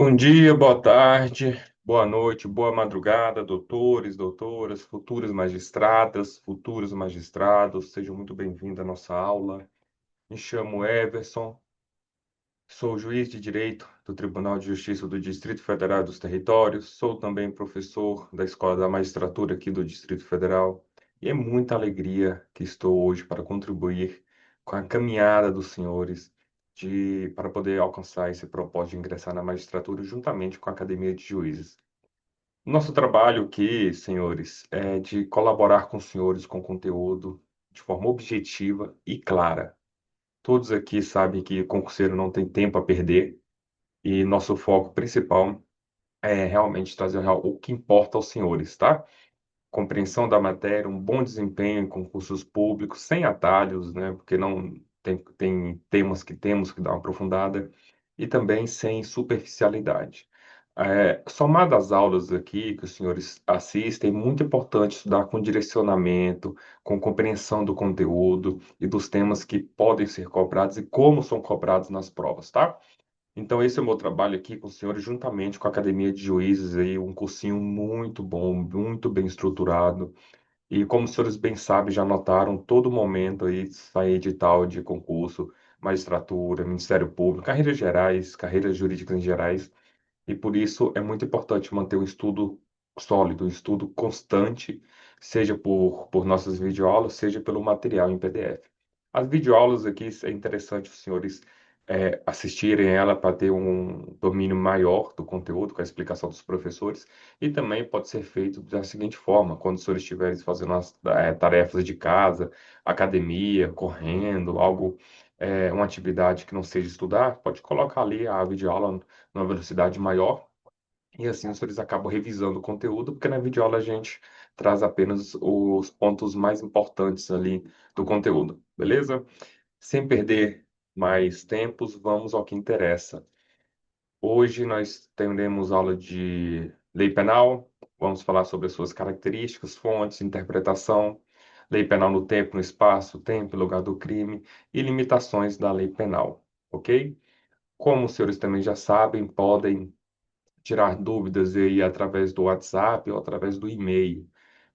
Bom dia, boa tarde, boa noite, boa madrugada, doutores, doutoras, futuras magistradas, futuros magistrados, sejam muito bem-vindos à nossa aula. Me chamo Everson, sou juiz de Direito do Tribunal de Justiça do Distrito Federal e dos Territórios, sou também professor da Escola da Magistratura aqui do Distrito Federal, e é muita alegria que estou hoje para contribuir com a caminhada dos senhores para poder alcançar esse propósito de ingressar na magistratura juntamente com a Academia de Juízes. Nosso trabalho aqui, senhores, é de colaborar com os senhores com conteúdo de forma objetiva e clara. Todos aqui sabem que concurseiro não tem tempo a perder e nosso foco principal é realmente trazer o que importa aos senhores, tá? Compreensão da matéria, um bom desempenho em concursos públicos, sem atalhos, né? Porque não tem temas que temos que dar uma aprofundada, e também sem superficialidade. Somado às aulas aqui que os senhores assistem, é muito importante estudar com direcionamento, com compreensão do conteúdo e dos temas que podem ser cobrados e como são cobrados nas provas, tá? Então, esse é o meu trabalho aqui com os senhores, juntamente com a Academia de Juízes, aí, um cursinho muito bom, muito bem estruturado. E como os senhores bem sabem, já notaram, todo momento aí sai edital de concurso, magistratura, Ministério Público, carreiras gerais, carreiras jurídicas em gerais. E por isso é muito importante manter um estudo sólido, um estudo constante, seja por nossas videoaulas, seja pelo material em PDF. As videoaulas aqui é interessante os senhores assistirem ela para ter um domínio maior do conteúdo, com a explicação dos professores, e também pode ser feito da seguinte forma, quando os senhores estiverem fazendo as tarefas de casa, academia, correndo, uma atividade que não seja estudar, pode colocar ali a videoaula numa velocidade maior, e assim os senhores acabam revisando o conteúdo, porque na videoaula a gente traz apenas os pontos mais importantes ali do conteúdo, beleza? Sem perder mais tempos, vamos ao que interessa. Hoje nós teremos aula de lei penal, vamos falar sobre as suas características, fontes, interpretação, lei penal no tempo, no espaço, tempo e lugar do crime e limitações da lei penal, ok? Como os senhores também já sabem, podem tirar dúvidas aí através do WhatsApp ou através do e-mail.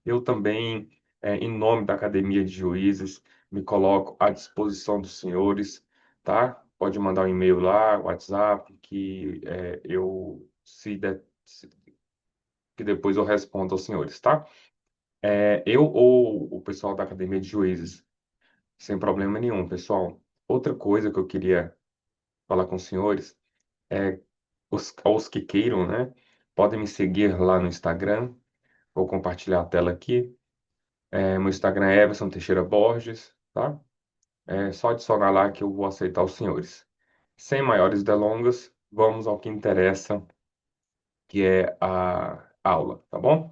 Eu também, em nome da Academia de Juízes, me coloco à disposição dos senhores, tá? Pode mandar um e-mail lá, WhatsApp, que que depois eu respondo aos senhores, tá? Eu ou o pessoal da Academia de Juízes, sem problema nenhum, pessoal. Outra coisa que eu queria falar com os senhores é aos que queiram, né? Podem me seguir lá no Instagram. Vou compartilhar a tela aqui. Meu Instagram é Everson Teixeira Borges, tá? É só adicionar lá que eu vou aceitar os senhores. Sem maiores delongas, vamos ao que interessa, que é a aula, tá bom?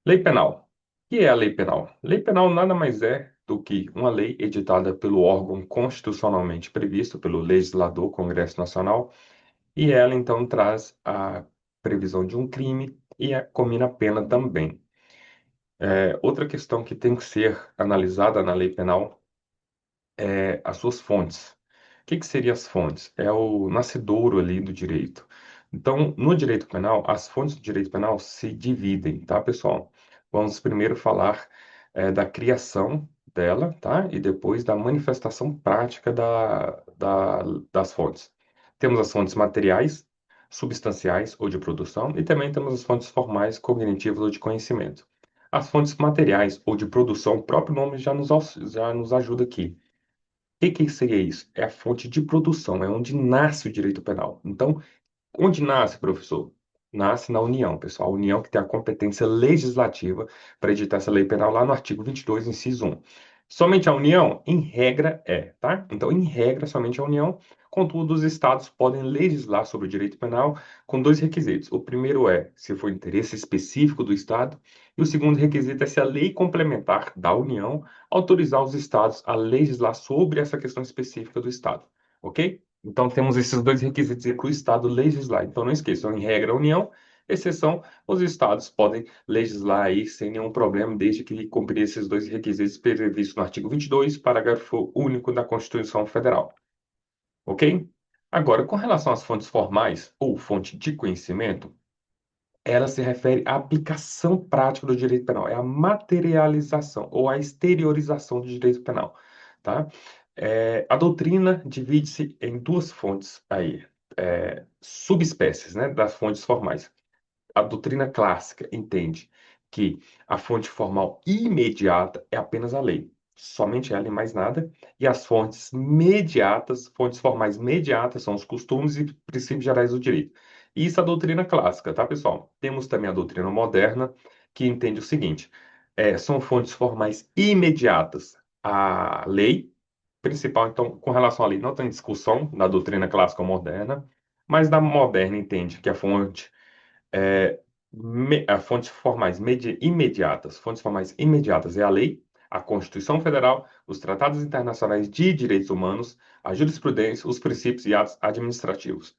Lei Penal. O que é a lei penal? Lei penal nada mais é do que uma lei editada pelo órgão constitucionalmente previsto pelo legislador, Congresso Nacional, e ela então traz a previsão de um crime e comina a pena também. Outra questão que tem que ser analisada na lei penal é as suas fontes. O que seriam as fontes? É o nascedouro ali do direito. Então, no direito penal, as fontes do direito penal se dividem, tá, pessoal? Vamos primeiro falar da criação dela, tá? E depois da manifestação prática das fontes. Temos as fontes materiais, substanciais ou de produção, e também temos as fontes formais, cognitivas ou de conhecimento. As fontes materiais ou de produção, o próprio nome já nos ajuda aqui. O que seria isso? É a fonte de produção, é onde nasce o direito penal. Então, onde nasce, professor? Nasce na União, pessoal. A União que tem a competência legislativa para editar essa lei penal lá no artigo 22, inciso 1. Somente a União, em regra, tá? Então, em regra, somente a União. Contudo, os estados podem legislar sobre o direito penal com dois requisitos. O primeiro é se for interesse específico do estado, e o segundo requisito é se a lei complementar da União autorizar os estados a legislar sobre essa questão específica do estado, ok? Então, temos esses dois requisitos para o Estado legislar. Então, não esqueçam, em regra, a União, exceção, os Estados podem legislar aí sem nenhum problema, desde que cumprir esses dois requisitos previstos no artigo 22, parágrafo único da Constituição Federal. Ok? Agora, com relação às fontes formais ou fonte de conhecimento, ela se refere à aplicação prática do direito penal, é a materialização ou a exteriorização do direito penal, tá? A doutrina divide-se em duas fontes aí, subespécies, né, das fontes formais. A doutrina clássica entende que a fonte formal imediata é apenas a lei, somente ela e mais nada, e as fontes mediatas, fontes formais mediatas, são os costumes e princípios gerais do direito. Isso é a doutrina clássica, tá, pessoal? Temos também a doutrina moderna, que entende o seguinte: são fontes formais imediatas à lei principal. Então, com relação à lei, não tem discussão na doutrina clássica ou moderna, mas na moderna entende que a fonte fontes formais imediatas. Fontes formais imediatas é a lei, a Constituição Federal, os tratados internacionais de direitos humanos, a jurisprudência, os princípios e atos administrativos.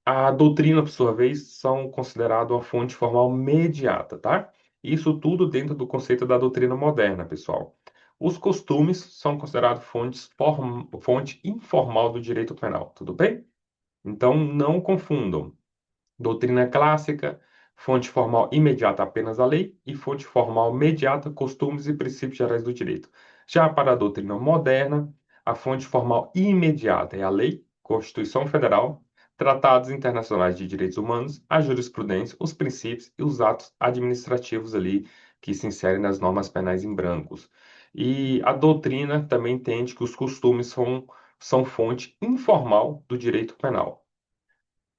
A doutrina, por sua vez, são considerados uma fonte formal mediata, tá? Isso tudo dentro do conceito da doutrina moderna, pessoal. Os costumes são considerados fonte informal do direito penal, tudo bem? Então, não confundam. Doutrina clássica, fonte formal imediata apenas a lei e fonte formal mediata costumes e princípios gerais do direito. Já para a doutrina moderna, a fonte formal imediata é a lei, Constituição Federal, tratados internacionais de direitos humanos, a jurisprudência, os princípios e os atos administrativos ali que se inserem nas normas penais em brancos. E a doutrina também entende que os costumes são fonte informal do direito penal.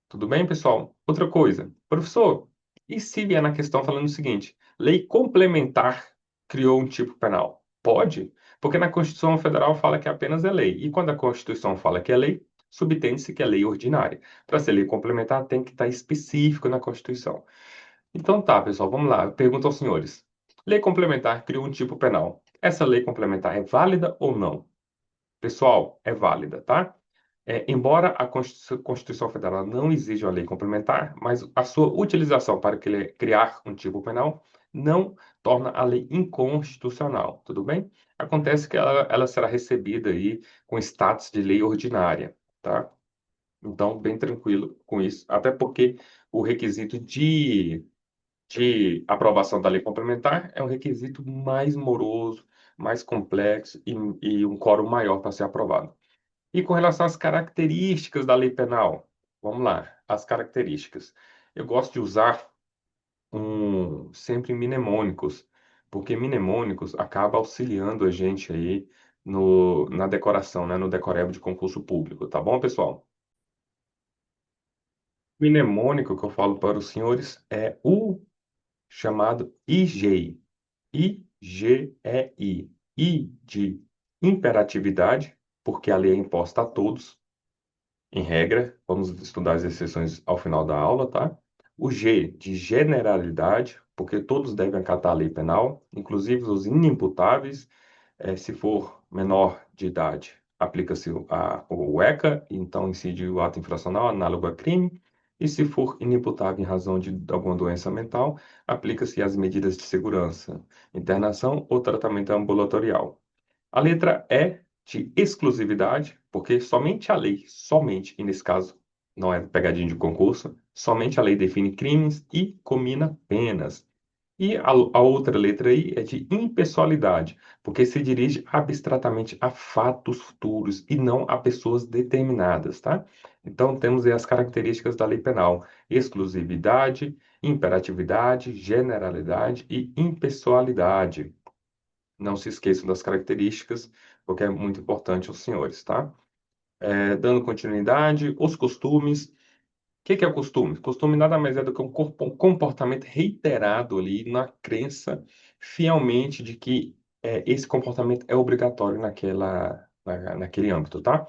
Tudo bem, pessoal? Outra coisa, professor, e se vier na questão falando o seguinte: lei complementar criou um tipo penal? Pode, porque na Constituição Federal fala que apenas é lei, e quando a Constituição fala que é lei, subtende-se que é lei ordinária. Para ser lei complementar, tem que estar específico na Constituição. Então tá, pessoal, vamos lá. Eu pergunto aos senhores: lei complementar criou um tipo penal. Essa lei complementar é válida ou não? Pessoal, é válida, tá? Embora a Constituição Federal não exija uma lei complementar, mas a sua utilização para criar um tipo penal não torna a lei inconstitucional, tudo bem? Acontece que ela será recebida aí com status de lei ordinária, tá? Então, bem tranquilo com isso, até porque o requisito de aprovação da lei complementar é um requisito mais moroso, mais complexo e um quórum maior para ser aprovado. E com relação às características da lei penal, vamos lá, as características. Eu gosto de usar sempre mnemônicos, porque mnemônicos acaba auxiliando a gente aí na decoração, né, no decoreba de concurso público, tá bom, pessoal? Mnemônico que eu falo para os senhores é o chamado IGEI. IGEI. I de imperatividade, porque a lei é imposta a todos. Em regra, vamos estudar as exceções ao final da aula, tá? O G de generalidade, porque todos devem acatar a lei penal, inclusive os inimputáveis, se for menor de idade, aplica-se o ECA, então incide o ato infracional análogo a crime, e se for inimputável em razão de alguma doença mental, aplica-se as medidas de segurança, internação ou tratamento ambulatorial. A letra E de exclusividade, porque somente a lei, somente, e nesse caso não é pegadinha de concurso, somente a lei define crimes e comina penas. E a outra letra aí é de impessoalidade, porque se dirige abstratamente a fatos futuros e não a pessoas determinadas, tá? Então temos aí as características da lei penal: exclusividade, imperatividade, generalidade e impessoalidade. Não se esqueçam das características, porque é muito importante aos senhores, tá? Dando continuidade, os costumes. O que é o costume? Costume nada mais é do que um comportamento reiterado ali na crença fielmente de que esse comportamento é obrigatório naquele âmbito, tá?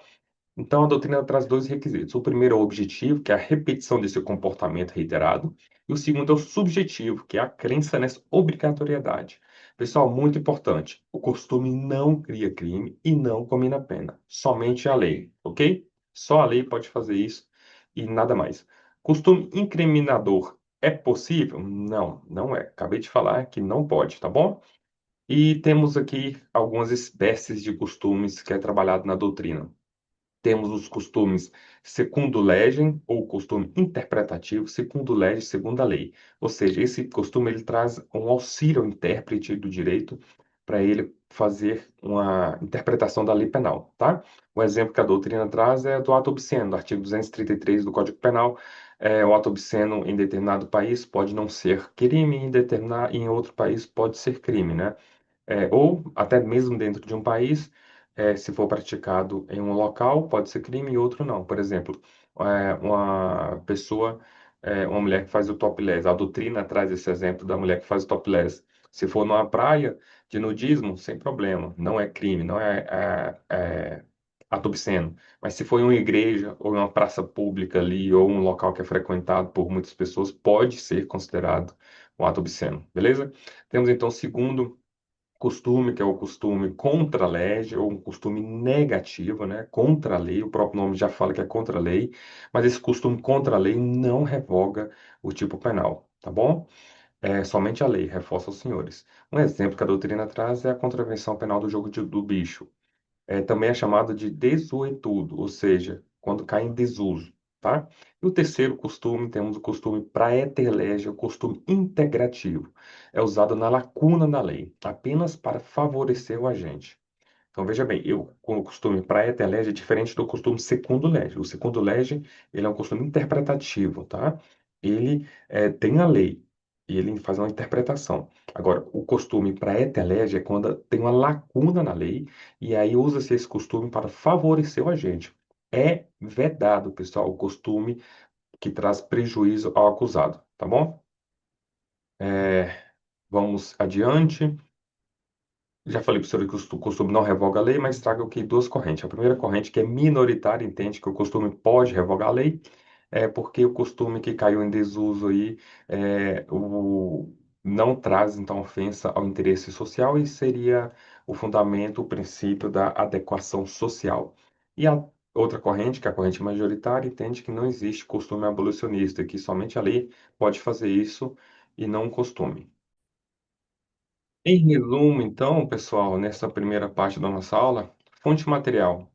Então, a doutrina traz dois requisitos. O primeiro é o objetivo, que é a repetição desse comportamento reiterado, e o segundo é o subjetivo, que é a crença nessa obrigatoriedade. Pessoal, muito importante: o costume não cria crime e não comina pena, somente a lei, ok? Só a lei pode fazer isso e nada mais. Costume incriminador é possível? Não, não é. Acabei de falar que não pode, tá bom? E temos aqui algumas espécies de costumes que é trabalhado na doutrina. Temos os costumes secundum legem, ou costume interpretativo, secundum legem, segunda lei. Ou seja, esse costume ele traz um auxílio ao intérprete do direito para ele fazer uma interpretação da lei penal, tá? O exemplo que a doutrina traz é do ato obsceno, do artigo 233 do Código Penal. O ato obsceno em determinado país pode não ser crime, em outro país pode ser crime, né? Ou até mesmo dentro de um país, se for praticado em um local, pode ser crime e outro não. Por exemplo, uma pessoa, uma mulher que faz o topless, a doutrina traz esse exemplo da mulher que faz o topless. Se for numa praia de nudismo, sem problema, não é crime, não é ato obsceno. Mas se for em uma igreja ou em uma praça pública ali, ou um local que é frequentado por muitas pessoas, pode ser considerado um ato obsceno, beleza? Temos então o segundo costume, que é o costume contra a lei, ou um costume negativo, né? Contra a lei, o próprio nome já fala que é contra a lei, mas esse costume contra a lei não revoga o tipo penal, tá bom? É somente a lei, reforça aos senhores. Um exemplo que a doutrina traz é a contravenção penal do jogo do bicho. Também é chamado de desuetudo, ou seja, quando cai em desuso, tá? E o terceiro costume, temos o costume praeterlégio, o costume integrativo. É usado na lacuna da lei, apenas para favorecer o agente. Então, veja bem, com o costume praeter lege é diferente do costume secundo lege. O secundo lege, ele é um costume interpretativo, tá? Ele tem a lei e ele faz uma interpretação. Agora, o costume praeter lege é quando tem uma lacuna na lei e aí usa-se esse costume para favorecer o agente. É vedado, pessoal, o costume que traz prejuízo ao acusado, tá bom? Vamos adiante. Já falei para o senhor que o costume não revoga a lei, mas traga o que duas correntes. A primeira corrente, que é minoritária, entende que o costume pode revogar a lei, porque o costume que caiu em desuso aí não traz, então, ofensa ao interesse social e seria o fundamento, o princípio da adequação social. E a outra corrente, que é a corrente majoritária, entende que não existe costume abolicionista, que somente a lei pode fazer isso e não o costume. Em resumo, então, pessoal, nessa primeira parte da nossa aula, fonte material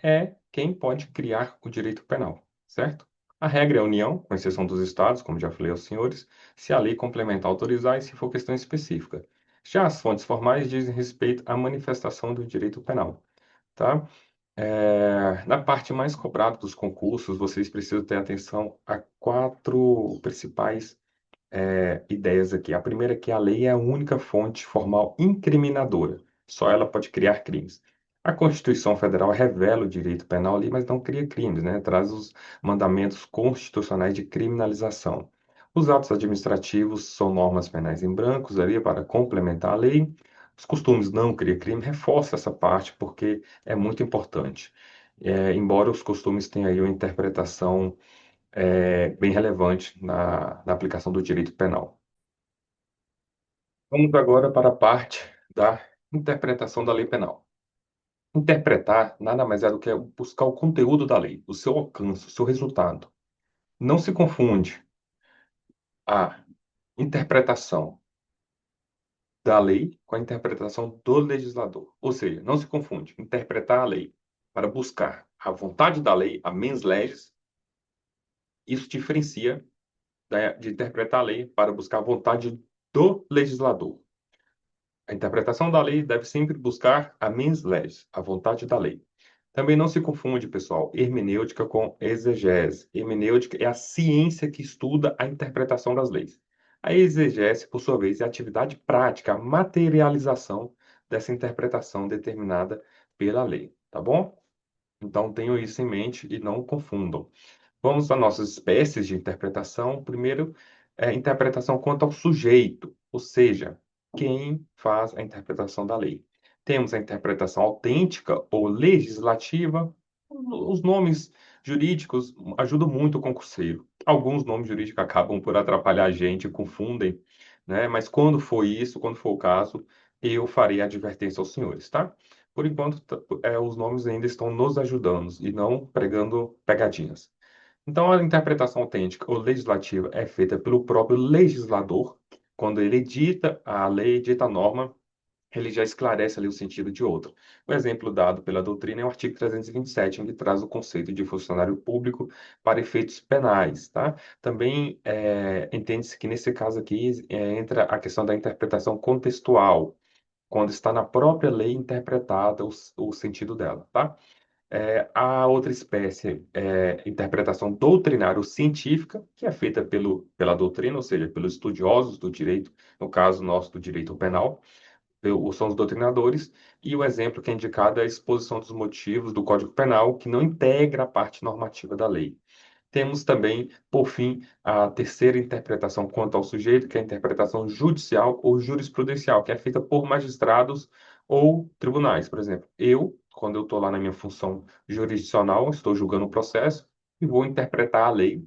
é quem pode criar o direito penal, certo? A regra é a União, com exceção dos estados, como já falei aos senhores, se a lei complementar autorizar e se for questão específica. Já as fontes formais dizem respeito à manifestação do direito penal, tá? Na parte mais cobrada dos concursos, vocês precisam ter atenção a quatro principais ideias aqui. A primeira é que a lei é a única fonte formal incriminadora. Só ela pode criar crimes. A Constituição Federal revela o direito penal ali, mas não cria crimes, né? Traz os mandamentos constitucionais de criminalização. Os atos administrativos são normas penais em brancos ali para complementar a lei. Os costumes não criam crime, reforça essa parte porque é muito importante. Embora os costumes tenham aí uma interpretação bem relevante na aplicação do direito penal. Vamos agora para a parte da interpretação da lei penal. Interpretar nada mais é do que buscar o conteúdo da lei, o seu alcance, o seu resultado. Não se confunde a interpretação da lei com a interpretação do legislador. Ou seja, não se confunde interpretar a lei para buscar a vontade da lei, a mens legis, isso diferencia de interpretar a lei para buscar a vontade do legislador. A interpretação da lei deve sempre buscar a mens legis, a vontade da lei. Também não se confunde, pessoal, hermenêutica com exegese. Hermenêutica é a ciência que estuda a interpretação das leis. A exegese, por sua vez, é a atividade prática, a materialização dessa interpretação determinada pela lei, tá bom? Então tenham isso em mente e não confundam. Vamos às nossas espécies de interpretação. Primeiro, interpretação quanto ao sujeito, ou seja, quem faz a interpretação da lei. Temos a interpretação autêntica ou legislativa. Os nomes jurídicos ajudam muito o concurseiro. Alguns nomes jurídicos acabam por atrapalhar a gente, confundem, né? Mas quando for isso, quando for o caso, eu farei a advertência aos senhores, tá? Por enquanto, os nomes ainda estão nos ajudando e não pregando pegadinhas. Então, a interpretação autêntica ou legislativa é feita pelo próprio legislador, quando ele edita a lei, edita a norma, ele já esclarece ali o sentido de outro. O exemplo dado pela doutrina é o artigo 327, em que traz o conceito de funcionário público para efeitos penais, tá? Também entende-se que nesse caso aqui entra a questão da interpretação contextual, quando está na própria lei interpretada o sentido dela, tá? A outra espécie é interpretação doutrinária ou científica, que é feita pela doutrina, ou seja, pelos estudiosos do direito, no caso nosso do direito penal, são os doutrinadores, e o exemplo que é indicado é a exposição dos motivos do Código Penal, que não integra a parte normativa da lei. Temos também, por fim, a terceira interpretação quanto ao sujeito, que é a interpretação judicial ou jurisprudencial, que é feita por magistrados ou tribunais. Por exemplo, quando eu estou lá na minha função jurisdicional, estou julgando o processo e vou interpretar a lei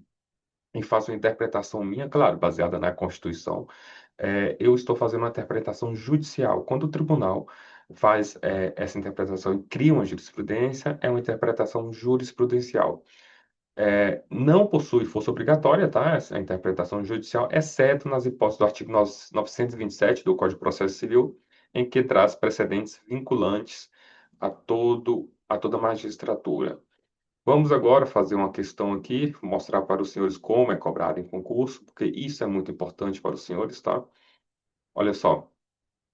e faço uma interpretação minha, claro, baseada na Constituição. Eu estou fazendo uma interpretação judicial. Quando o tribunal faz essa interpretação e cria uma jurisprudência, é uma interpretação jurisprudencial. Não possui força obrigatória, tá? Essa interpretação judicial, exceto nas hipóteses do artigo 927 do Código de Processo Civil, em que traz precedentes vinculantes a toda a magistratura. Vamos agora fazer uma questão aqui, mostrar para os senhores como é cobrado em concurso, porque isso é muito importante para os senhores, tá? Olha só.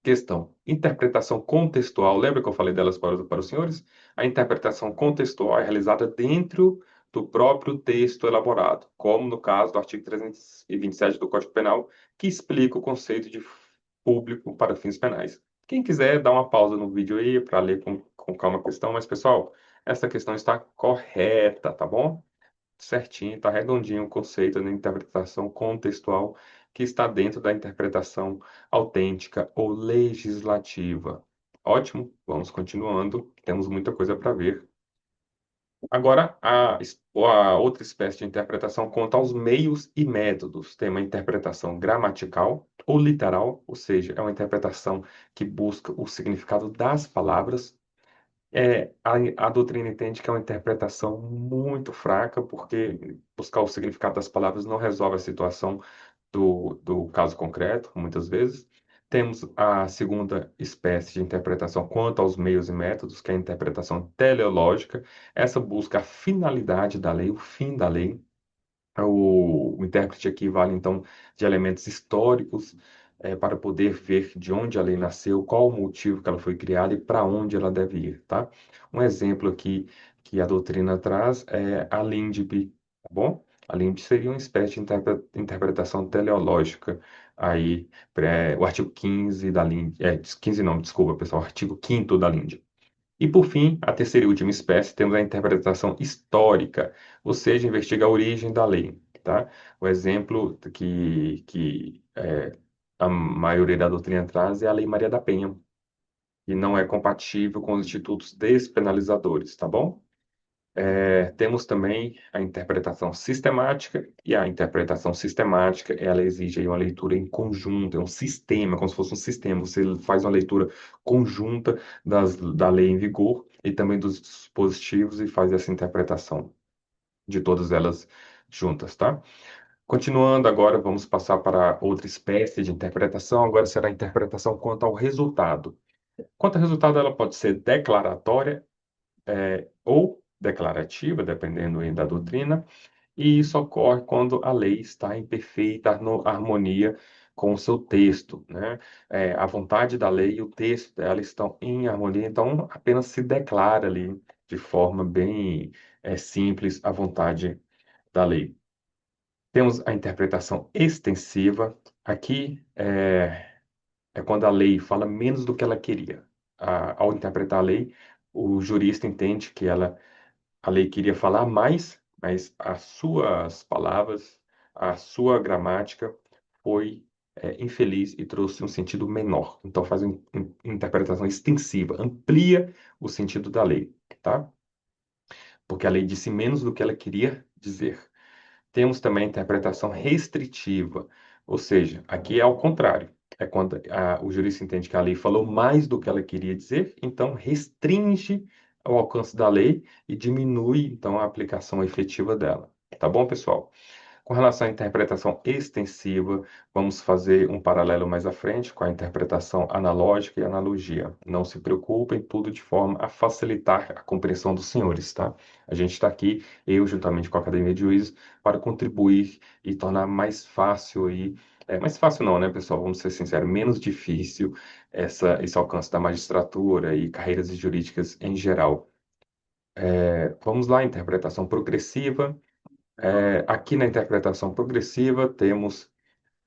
Questão. Interpretação contextual. Lembra que eu falei delas para os senhores? A interpretação contextual é realizada dentro do próprio texto elaborado, como no caso do artigo 327 do Código Penal, que explica o conceito de público para fins penais. Quem quiser, dá uma pausa no vídeo aí para ler com calma a questão, mas pessoal, essa questão está correta, tá bom? Certinho, está redondinho o conceito da interpretação contextual que está dentro da interpretação autêntica ou legislativa. Ótimo, vamos continuando, temos muita coisa para ver. Agora, a outra espécie de interpretação conta aos meios e métodos. Tem uma interpretação gramatical ou literal, ou seja, é uma interpretação que busca o significado das palavras. A doutrina entende que é uma interpretação muito fraca, porque buscar o significado das palavras não resolve a situação do caso concreto, muitas vezes. Temos a segunda espécie de interpretação quanto aos meios e métodos, que é a interpretação teleológica. Essa busca a finalidade da lei, o fim da lei. O intérprete aqui vale, então, de elementos históricos, para poder ver de onde a lei nasceu, qual o motivo que ela foi criada e para onde ela deve ir, tá? Um exemplo aqui que a doutrina traz é a LINDB, tá bom? A LINDB seria uma espécie de interpretação teleológica, aí, o artigo 15 da LINDB, 15 não, desculpa, pessoal, o artigo 5º da LINDB. E, por fim, a terceira e última espécie, temos a interpretação histórica, ou seja, investiga a origem da lei, tá? O exemplo que a maioria da doutrina traz é a Lei Maria da Penha, que não é compatível com os institutos despenalizadores, tá bom? Temos também a interpretação sistemática, e a interpretação sistemática, ela exige aí uma leitura em conjunto, é um sistema, como se fosse um sistema. Você faz uma leitura conjunta da lei em vigor e também dos dispositivos e faz essa interpretação de todas elas juntas, tá? Continuando agora, vamos passar para outra espécie de interpretação, agora será a interpretação quanto ao resultado. Quanto ao resultado, ela pode ser declaratória, ou declarativa, dependendo aí da doutrina, e isso ocorre quando a lei está em perfeita harmonia com o seu texto, né? A vontade da lei e o texto dela estão em harmonia, então apenas se declara ali de forma bem simples a vontade da lei. Temos a interpretação extensiva. Aqui é quando a lei fala menos do que ela queria. Ao interpretar a lei, o jurista entende que a lei queria falar mais, mas as suas palavras, a sua gramática foi infeliz e trouxe um sentido menor. Então faz uma interpretação extensiva, amplia o sentido da lei, tá? Porque a lei disse menos do que ela queria dizer. Temos também a interpretação restritiva, ou seja, aqui é ao contrário. É quando o jurista entende que a lei falou mais do que ela queria dizer, então restringe o alcance da lei e diminui, então, a aplicação efetiva dela. Tá bom, pessoal? Com relação à interpretação extensiva, vamos fazer um paralelo mais à frente com a interpretação analógica e analogia. Não se preocupem, tudo de forma a facilitar a compreensão dos senhores, tá? A gente está aqui, eu juntamente com a Academia de Juízes, para contribuir e tornar mais fácil mais fácil não, né, pessoal? Vamos ser sinceros, menos difícil esse alcance da magistratura e carreiras jurídicas em geral. Vamos lá, interpretação progressiva. Aqui na interpretação progressiva, temos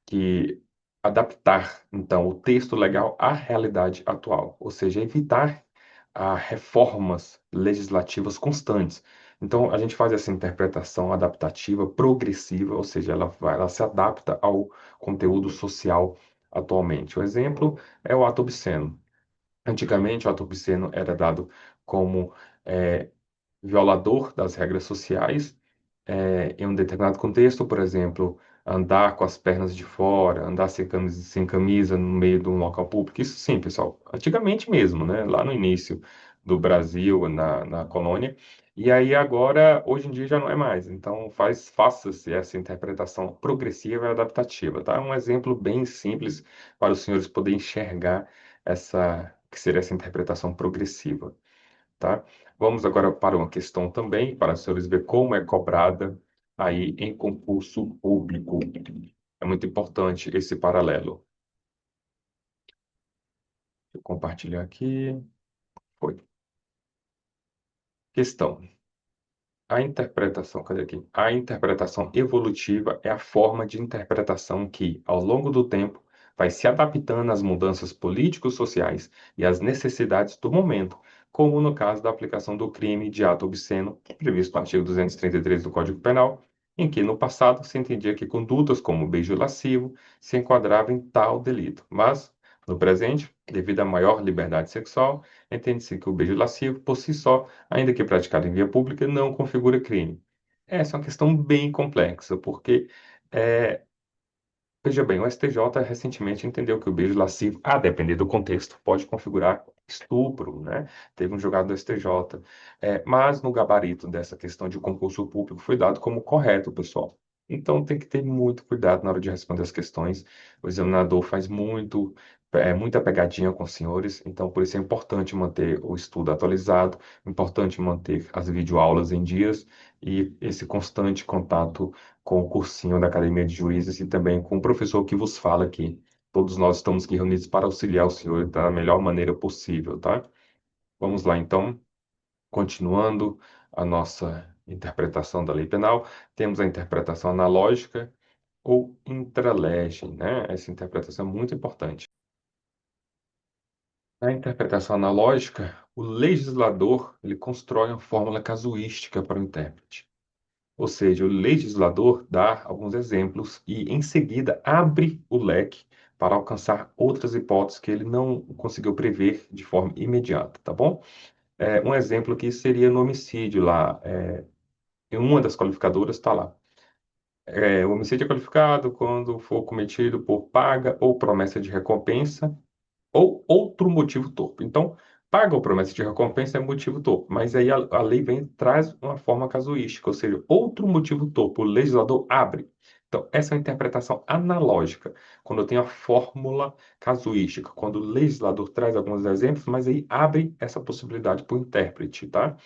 que adaptar, então, o texto legal à realidade atual, ou seja, evitar reformas legislativas constantes. Então, a gente faz essa interpretação adaptativa progressiva, ou seja, ela se adapta ao conteúdo social atualmente. O exemplo é o ato obsceno. Antigamente, o ato obsceno era dado como eh, violador das regras sociais em um determinado contexto, por exemplo, andar com as pernas de fora, andar sem camisa no meio de um local público. Isso sim, pessoal, antigamente mesmo, né? Lá no início do Brasil, na colônia. E aí agora, hoje em dia já não é mais. Então faça-se essa interpretação progressiva e adaptativa, tá? Um exemplo bem simples para os senhores poderem enxergar que seria essa interpretação progressiva, tá? Vamos agora para uma questão também, para os senhores ver como é cobrada aí em concurso público. É muito importante esse paralelo. Deixa eu compartilhar aqui. Foi. Questão. A interpretação, cadê aqui? A interpretação evolutiva é a forma de interpretação que, ao longo do tempo, vai se adaptando às mudanças políticos, sociais e às necessidades do momento, como no caso da aplicação do crime de ato obsceno, previsto no artigo 233 do Código Penal, em que no passado se entendia que condutas como beijo lascivo se enquadravam em tal delito, mas, no presente, devido à maior liberdade sexual, entende-se que o beijo lascivo, por si só, ainda que praticado em via pública, não configura crime. Essa é uma questão bem complexa, porque, é, veja bem, o STJ recentemente entendeu que o beijo lascivo, a depender do contexto, pode configurar estupro, né? Teve um julgado do STJ. Mas no gabarito dessa questão de concurso público foi dado como correto, pessoal. Então tem que ter muito cuidado na hora de responder as questões. O examinador faz muita pegadinha com os senhores, então por isso é importante manter o estudo atualizado, importante manter as videoaulas em dias e esse constante contato com o cursinho da Academia de Juízes e também com o professor que vos fala aqui. Todos nós estamos aqui reunidos para auxiliar o senhor da melhor maneira possível, tá? Vamos lá, então, continuando a nossa interpretação da lei penal, temos a interpretação analógica ou intralegem, né? Essa interpretação é muito importante. Na interpretação analógica, o legislador ele constrói uma fórmula casuística para o intérprete. Ou seja, o legislador dá alguns exemplos e, em seguida, abre o leque para alcançar outras hipóteses que ele não conseguiu prever de forma imediata, tá bom? Um exemplo aqui seria no homicídio lá. Em uma das qualificadoras está lá. O homicídio é qualificado quando for cometido por paga ou promessa de recompensa ou outro motivo torpe. Então, paga ou promessa de recompensa é motivo torpe, mas aí a lei vem e traz uma forma casuística, ou seja, outro motivo torpe, o legislador abre. Então, essa é uma interpretação analógica, quando eu tenho a fórmula casuística, quando o legislador traz alguns exemplos, mas aí abre essa possibilidade para o intérprete, tá?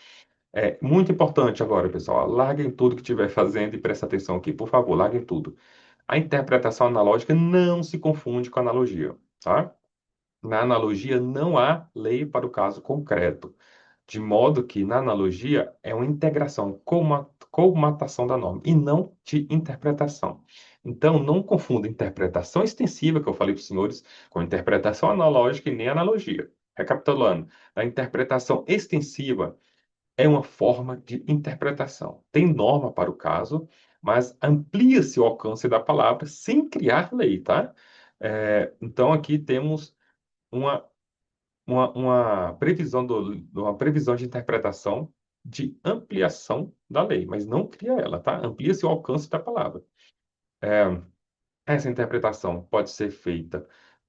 É muito importante agora, pessoal, larguem tudo que estiver fazendo e prestem atenção aqui, por favor, larguem tudo. A interpretação analógica não se confunde com a analogia, tá? Na analogia, não há lei para o caso concreto, de modo que, na analogia, é uma integração, colmatação da norma, e não de interpretação. Então, não confunda interpretação extensiva, que eu falei para os senhores, com interpretação analógica e nem analogia. Recapitulando, a interpretação extensiva é uma forma de interpretação. Tem norma para o caso, mas amplia-se o alcance da palavra sem criar lei, tá? Então, aqui temos uma uma previsão uma previsão de interpretação de ampliação da lei, mas não cria ela, tá? Amplia-se o alcance da palavra. É, Essa interpretação pode ser feita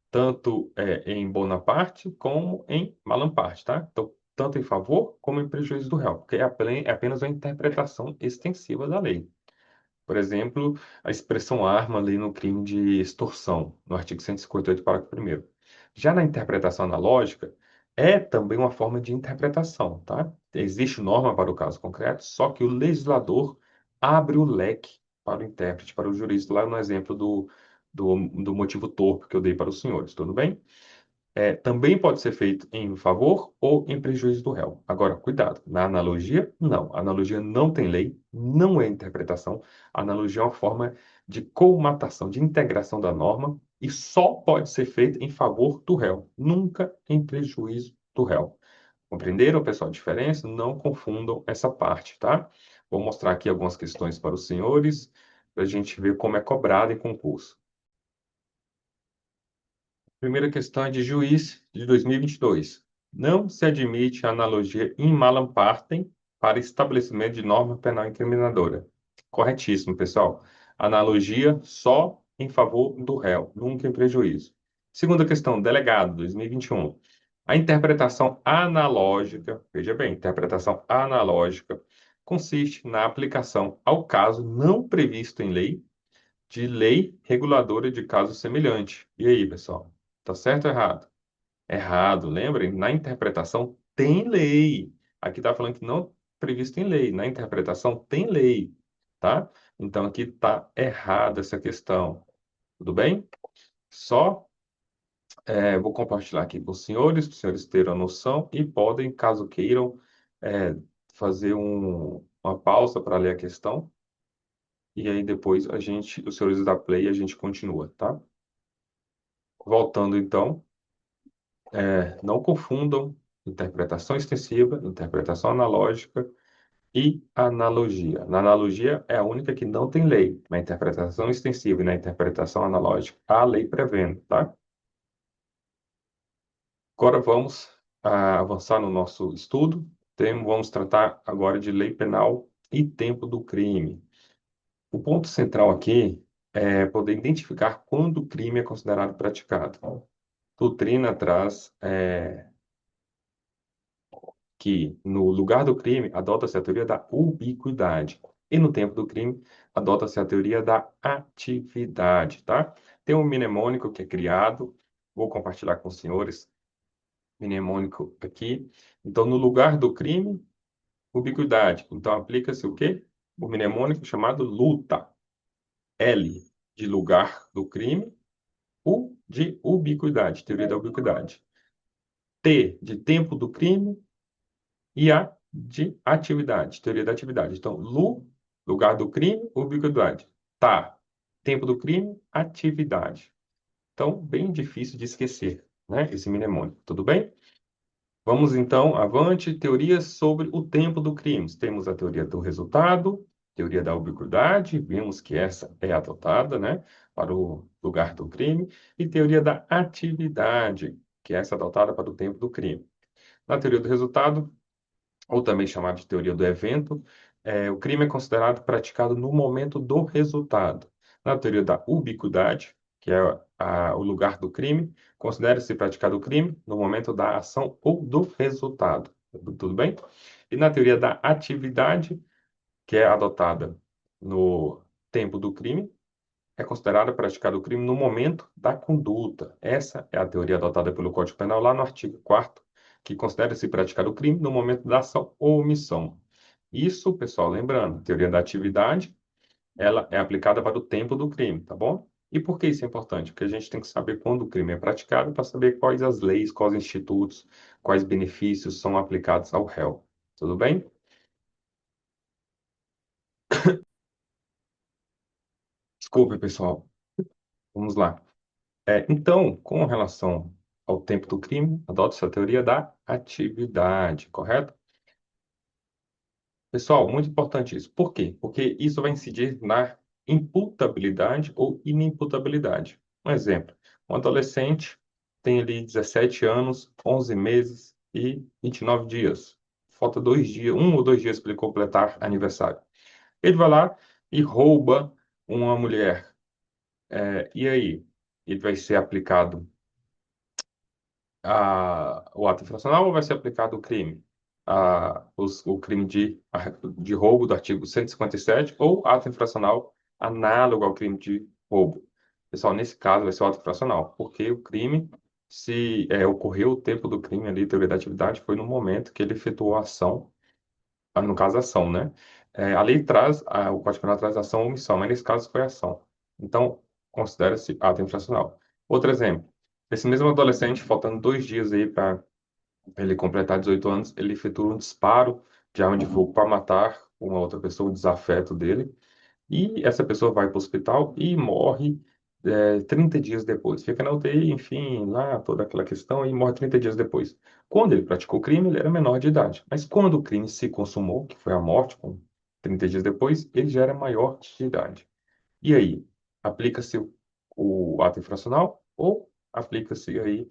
tanto em Bonaparte como em Malamparte, tá? Então, tanto em favor como em prejuízo do réu, porque é apenas uma interpretação extensiva da lei. Por exemplo, a expressão arma ali no crime de extorsão, no artigo 158, parágrafo 1º. Já na interpretação analógica, é também uma forma de interpretação, tá? Existe norma para o caso concreto, só que o legislador abre o leque para o intérprete, para o jurista, lá no exemplo do motivo torpe que eu dei para os senhores, tudo bem? Também pode ser feito em favor ou em prejuízo do réu. Agora, cuidado, na analogia, não. A analogia não tem lei, não é interpretação. A analogia é uma forma de colmatação, de integração da norma e só pode ser feita em favor do réu, nunca em prejuízo do réu. Compreenderam, pessoal, a diferença? Não confundam essa parte, tá? Vou mostrar aqui algumas questões para os senhores, para a gente ver como é cobrado em concurso. Primeira questão é de juiz de 2022. Não se admite a analogia in malam partem para estabelecimento de norma penal incriminadora. Corretíssimo, pessoal. Analogia só em favor do réu, nunca em prejuízo. Segunda questão, delegado, 2021. A interpretação analógica, veja bem, interpretação analógica, consiste na aplicação ao caso não previsto em lei de lei reguladora de caso semelhante. E aí, pessoal? Tá certo ou errado? Errado, lembrem, na interpretação tem lei. Aqui está falando que não previsto em lei. Na interpretação tem lei, tá? Então aqui está errada essa questão. Tudo bem? Só vou compartilhar aqui com os senhores, para os senhores terem a noção e podem, caso queiram, fazer uma pausa para ler a questão. E aí depois os senhores da Play, a gente continua, tá? Voltando então. Não confundam interpretação extensiva, interpretação analógica e analogia. Na analogia é a única que não tem lei. Na interpretação extensiva e na interpretação analógica, há lei prevendo, tá? Agora vamos avançar no nosso estudo. Vamos tratar agora de lei penal e tempo do crime. O ponto central aqui é poder identificar quando o crime é considerado praticado. A doutrina traz que no lugar do crime adota-se a teoria da ubiquidade e no tempo do crime adota-se a teoria da atividade, tá? Tem um mnemônico que é criado, vou compartilhar com os senhores, mnemônico aqui. Então, no lugar do crime, ubiquidade. Então, aplica-se o quê? O mnemônico chamado luta. L de lugar do crime, U de ubiquidade, teoria da ubiquidade. T de tempo do crime, e a de atividade, teoria da atividade. Então, lugar do crime, ubiquidade. Tá, tempo do crime, atividade. Então, bem difícil de esquecer, né? Esse mnemônico, tudo bem? Vamos então avante, teorias sobre o tempo do crime. Temos a teoria do resultado, teoria da ubiquidade, vimos que essa é adotada, né, para o lugar do crime, e teoria da atividade, que é essa adotada para o tempo do crime. Na teoria do resultado, ou também chamado de teoria do evento, o crime é considerado praticado no momento do resultado. Na teoria da ubiquidade, que é o lugar do crime, considera-se praticado o crime no momento da ação ou do resultado. Tudo bem? E na teoria da atividade, que é adotada no tempo do crime, é considerado praticado o crime no momento da conduta. Essa é a teoria adotada pelo Código Penal lá no artigo 4º, que considera-se praticado o crime no momento da ação ou omissão. Isso, pessoal, lembrando, teoria da atividade, ela é aplicada para o tempo do crime, tá bom? E por que isso é importante? Porque a gente tem que saber quando o crime é praticado para saber quais as leis, quais institutos, quais benefícios são aplicados ao réu. Tudo bem? Desculpe, pessoal. Vamos lá. Então, com relação ao tempo do crime, adota-se a teoria da atividade, correto? Pessoal, muito importante isso. Por quê? Porque isso vai incidir na imputabilidade ou inimputabilidade. Um exemplo, um adolescente tem ali 17 anos, 11 meses e 29 dias. Falta 2 dias, 1 ou 2 dias para ele completar aniversário. Ele vai lá e rouba uma mulher. E aí? Ele vai ser aplicado o ato infracional ou vai ser aplicado o crime? O crime de roubo do artigo 157 ou ato infracional análogo ao crime de roubo. Pessoal, nesse caso vai ser o ato infracional, porque o crime, se ocorreu o tempo do crime ali, teoria da atividade, foi no momento que ele efetuou a ação, no caso, a ação, né? A lei traz, o Código Penal traz ação ou omissão, mas nesse caso foi ação. Então, considera-se ato infracional. Outro exemplo, esse mesmo adolescente, faltando 2 dias aí para ele completar 18 anos, ele efetua um disparo de arma de fogo para matar uma outra pessoa, o desafeto dele, e essa pessoa vai para o hospital e morre 30 dias depois. Fica na UTI, enfim, lá toda aquela questão, e morre 30 dias depois. Quando ele praticou o crime, ele era menor de idade. Mas quando o crime se consumou, que foi a morte, com 30 dias depois, ele já era maior de idade. E aí, aplica-se o ato infracional ou aplica-se aí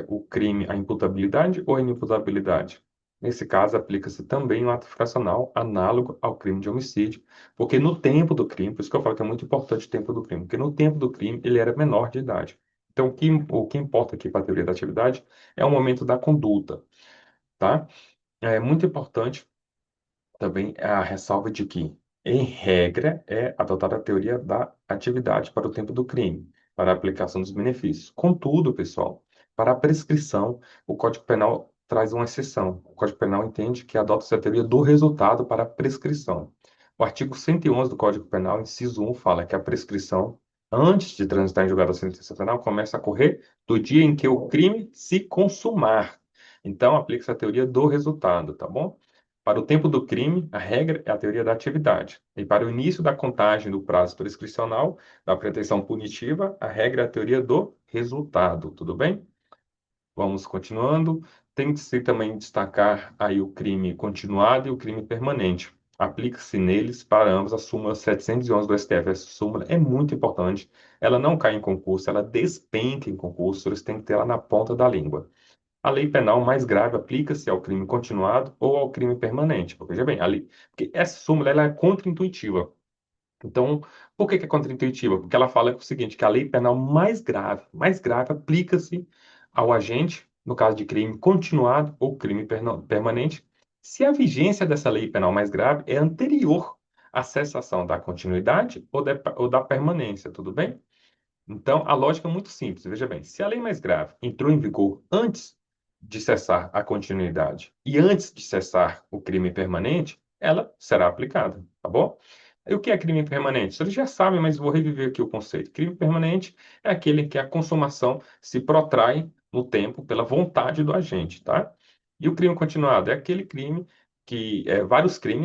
o crime, a imputabilidade ou a inimputabilidade? Nesse caso, aplica-se também o ato infracional análogo ao crime de homicídio, porque no tempo do crime, por isso que eu falo que é muito importante o tempo do crime, porque no tempo do crime ele era menor de idade. Então, o que importa aqui para a teoria da atividade é o momento da conduta, tá? É muito importante também a ressalva de que, em regra, é adotada a teoria da atividade para o tempo do crime, para a aplicação dos benefícios. Contudo, pessoal, para a prescrição, o Código Penal traz uma exceção. O Código Penal entende que adota-se a teoria do resultado para a prescrição. O artigo 111 do Código Penal, inciso 1, fala que a prescrição, antes de transitar em julgado a sentença penal, começa a correr do dia em que o crime se consumar. Então, aplica-se a teoria do resultado, tá bom? Para o tempo do crime, a regra é a teoria da atividade. E para o início da contagem do prazo prescricional da pretensão punitiva, a regra é a teoria do resultado. Tudo bem? Vamos continuando. Tem que se também destacar aí o crime continuado e o crime permanente. Aplica-se neles para ambos a súmula 711 do STF. Essa súmula é muito importante. Ela não cai em concurso, ela despenca em concurso. Eles têm que ter ela na ponta da língua. A lei penal mais grave aplica-se ao crime continuado ou ao crime permanente. Veja bem, porque essa súmula ela é contraintuitiva. Então, por que que é contraintuitiva? Porque ela fala o seguinte, que a lei penal mais grave aplica-se ao agente, no caso de crime continuado ou crime permanente, se a vigência dessa lei penal mais grave é anterior à cessação da continuidade ou da permanência, tudo bem? Então, a lógica é muito simples. Veja bem, se a lei mais grave entrou em vigor antes de cessar a continuidade e antes de cessar o crime permanente, ela será aplicada, tá bom? E o que é crime permanente? Vocês já sabem, mas vou reviver aqui o conceito. Crime permanente é aquele em que a consumação se protrai no tempo pela vontade do agente, tá? E o crime continuado é aquele crime que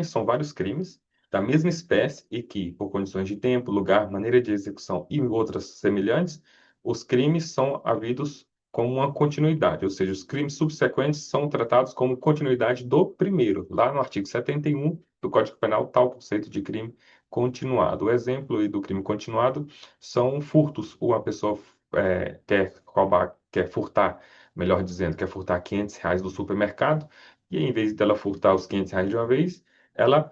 são vários crimes da mesma espécie e que, por condições de tempo, lugar, maneira de execução e outras semelhantes, os crimes são havidos como uma continuidade, ou seja, os crimes subsequentes são tratados como continuidade do primeiro. Lá no artigo 71 do Código Penal, tal o conceito de crime continuado. O exemplo aí do crime continuado são furtos, ou a pessoa quer roubar, quer furtar, melhor dizendo, quer furtar R$ 500 do supermercado, e em vez dela furtar os R$ 500 de uma vez, ela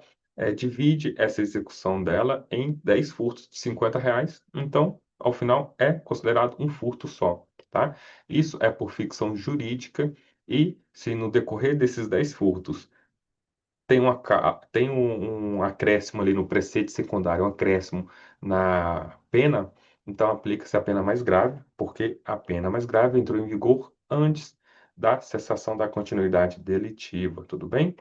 divide essa execução dela em 10 furtos de R$ 50. Então, ao final, é considerado um furto só, tá? Isso é por ficção jurídica e se no decorrer desses 10 furtos tem um acréscimo ali no preceito secundário, um acréscimo na pena, então aplica-se a pena mais grave, porque a pena mais grave entrou em vigor antes da cessação da continuidade delitiva, tudo bem?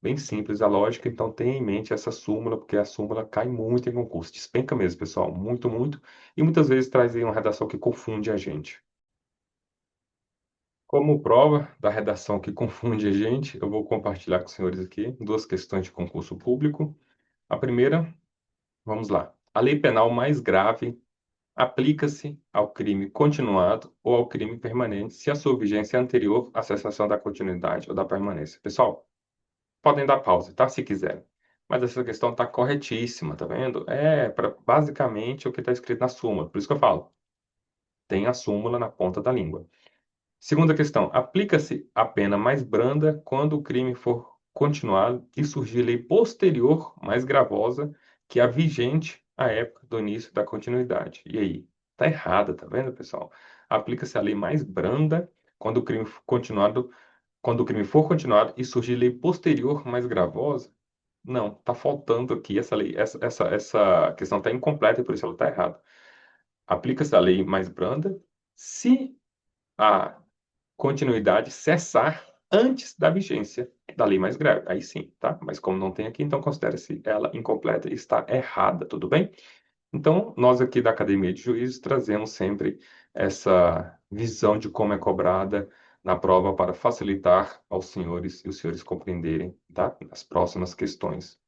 Bem simples a lógica, então tenha em mente essa súmula, porque a súmula cai muito em concurso, despenca mesmo, pessoal, muito, muito, e muitas vezes traz aí uma redação que confunde a gente. Como prova da redação que confunde a gente, eu vou compartilhar com os senhores aqui duas questões de concurso público. A primeira, vamos lá. A lei penal mais grave aplica-se ao crime continuado ou ao crime permanente se a sua vigência é anterior à cessação da continuidade ou da permanência. Pessoal, podem dar pausa, tá? Se quiserem. Mas essa questão está corretíssima, tá vendo? Basicamente o que está escrito na súmula. Por isso que eu falo, tem a súmula na ponta da língua. Segunda questão: aplica-se a pena mais branda quando o crime for continuado e surgir lei posterior mais gravosa que a vigente à época do início da continuidade. E aí? Tá errada, tá vendo, pessoal? Aplica-se a lei mais branda quando o crime for continuado e surgir lei posterior mais gravosa. Não, está faltando aqui essa lei. Essa questão está incompleta e por isso ela está errada. Aplica-se a lei mais branda se a continuidade cessar antes da vigência da lei mais grave. Aí sim, tá? Mas como não tem aqui, então considera-se ela incompleta e está errada, tudo bem? Então, nós aqui da Academia de Juízes trazemos sempre essa visão de como é cobrada na prova para facilitar aos senhores e os senhores compreenderem, tá? As próximas questões.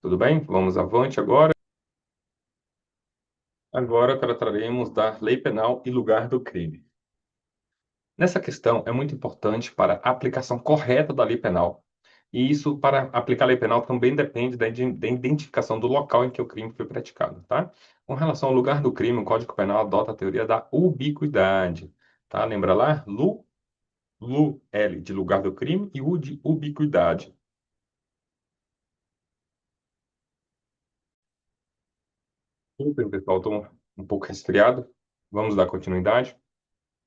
Tudo bem? Vamos avante agora. Agora trataremos da lei penal e lugar do crime. Nessa questão, é muito importante para a aplicação correta da lei penal. E isso, para aplicar a lei penal, também depende da identificação do local em que o crime foi praticado, tá? Com relação ao lugar do crime, o Código Penal adota a teoria da ubiquidade, tá? Lembra lá? L de lugar do crime e U de ubiquidade. Super, pessoal, estou um pouco resfriado. Vamos dar continuidade.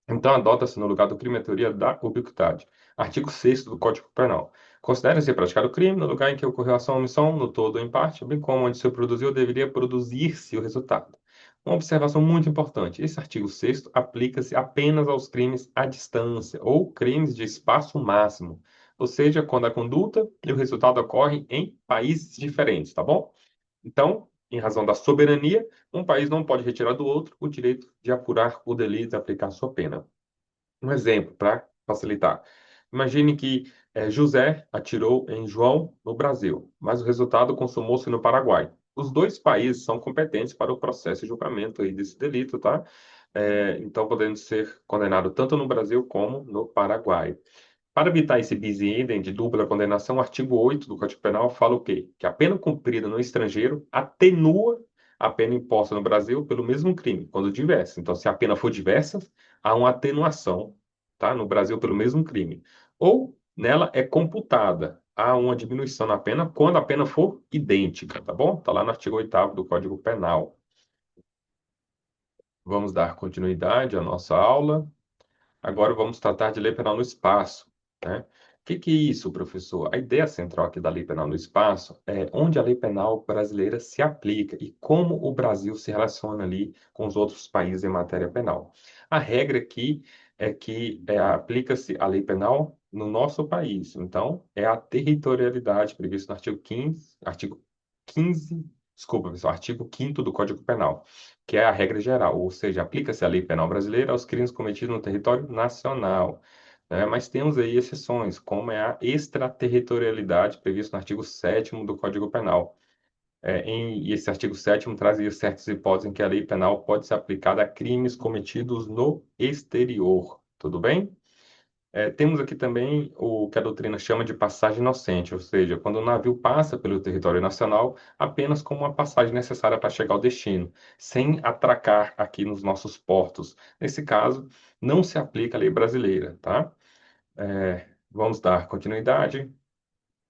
Então, adota-se no lugar do crime a teoria da ubiquidade. Artigo 6º do Código Penal. Considera-se praticado o crime no lugar em que ocorreu a ação ou omissão, no todo ou em parte, bem como onde se produziu ou deveria produzir-se o resultado. Uma observação muito importante: esse artigo 6º aplica-se apenas aos crimes à distância ou crimes de espaço máximo, ou seja, quando a conduta e o resultado ocorrem em países diferentes, tá bom? Então, em razão da soberania, um país não pode retirar do outro o direito de apurar o delito e aplicar sua pena. Um exemplo para facilitar. Imagine que José atirou em João no Brasil, mas o resultado consumou-se no Paraguai. Os dois países são competentes para o processo e julgamento aí desse delito, tá? Então, podendo ser condenado tanto no Brasil como no Paraguai. Para evitar esse bis in idem de dupla condenação, o artigo 8 do Código Penal fala o quê? Que a pena cumprida no estrangeiro atenua a pena imposta no Brasil pelo mesmo crime, quando diversa. Então, se a pena for diversa, há uma atenuação, tá? No Brasil pelo mesmo crime. Ou nela é computada, há uma diminuição na pena quando a pena for idêntica, tá bom? Está lá no artigo 8º do Código Penal. Vamos dar continuidade à nossa aula. Agora vamos tratar de lei penal no espaço, né? O que é isso, professor? A ideia central aqui da lei penal no espaço é onde a lei penal brasileira se aplica e como o Brasil se relaciona ali com os outros países em matéria penal. A regra aqui é que aplica-se a lei penal no nosso país. Então, é a territorialidade prevista no artigo 15, desculpa, pessoal, artigo 5º do Código Penal, que é a regra geral, ou seja, aplica-se a lei penal brasileira aos crimes cometidos no território nacional, né? Mas temos aí exceções, como é a extraterritorialidade prevista no artigo 7º do Código Penal. E esse artigo 7º traz aí certas hipóteses em que a lei penal pode ser aplicada a crimes cometidos no exterior. Tudo bem? Temos aqui também o que a doutrina chama de passagem inocente, ou seja, quando o navio passa pelo território nacional apenas como uma passagem necessária para chegar ao destino, sem atracar aqui nos nossos portos. Nesse caso, não se aplica a lei brasileira, tá? Vamos dar continuidade.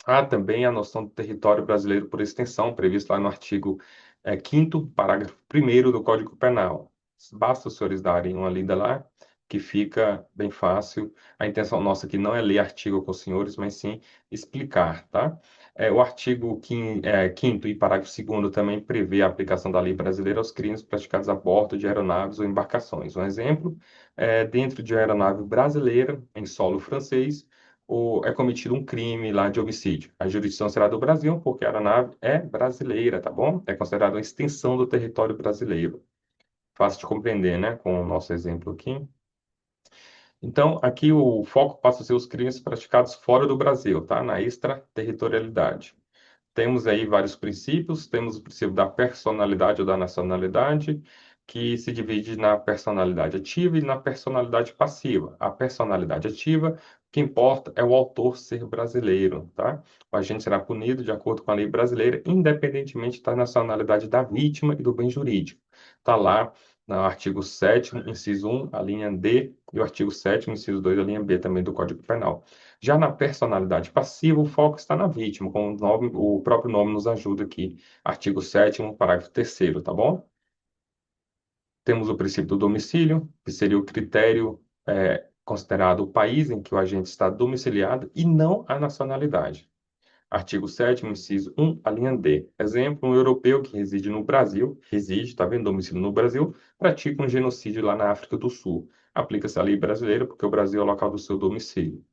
Há também a noção do território brasileiro por extensão, previsto lá no artigo 5º, parágrafo 1º do Código Penal. Basta os senhores darem uma lida lá, que fica bem fácil. A intenção nossa aqui não é ler artigo com os senhores, mas sim explicar, tá? O artigo 5º e parágrafo 2º também prevê a aplicação da lei brasileira aos crimes praticados a bordo de aeronaves ou embarcações. Um exemplo, dentro de uma aeronave brasileira, em solo francês, é cometido um crime lá de homicídio. A jurisdição será do Brasil, porque a aeronave é brasileira, tá bom? É considerada uma extensão do território brasileiro. Fácil de compreender, né? Com o nosso exemplo aqui. Então, aqui o foco passa a ser os crimes praticados fora do Brasil, tá? Na extraterritorialidade. Temos aí vários princípios, temos o princípio da personalidade ou da nacionalidade, que se divide na personalidade ativa e na personalidade passiva. A personalidade ativa, o que importa é o autor ser brasileiro, tá? O agente será punido de acordo com a lei brasileira, independentemente da nacionalidade da vítima e do bem jurídico. Está lá no artigo 7º, inciso 1, a linha D, e o artigo 7º, inciso 2, a linha B também do Código Penal. Já na personalidade passiva, o foco está na vítima, como o próprio nome nos ajuda aqui. Artigo 7º, parágrafo 3º, tá bom? Temos o princípio do domicílio, que seria o critério considerado o país em que o agente está domiciliado e não a nacionalidade. Artigo 7º, inciso 1, a linha D. Exemplo, um europeu que reside no Brasil, tá vendo, domicílio no Brasil, pratica um genocídio lá na África do Sul. Aplica-se a lei brasileira porque o Brasil é o local do seu domicílio.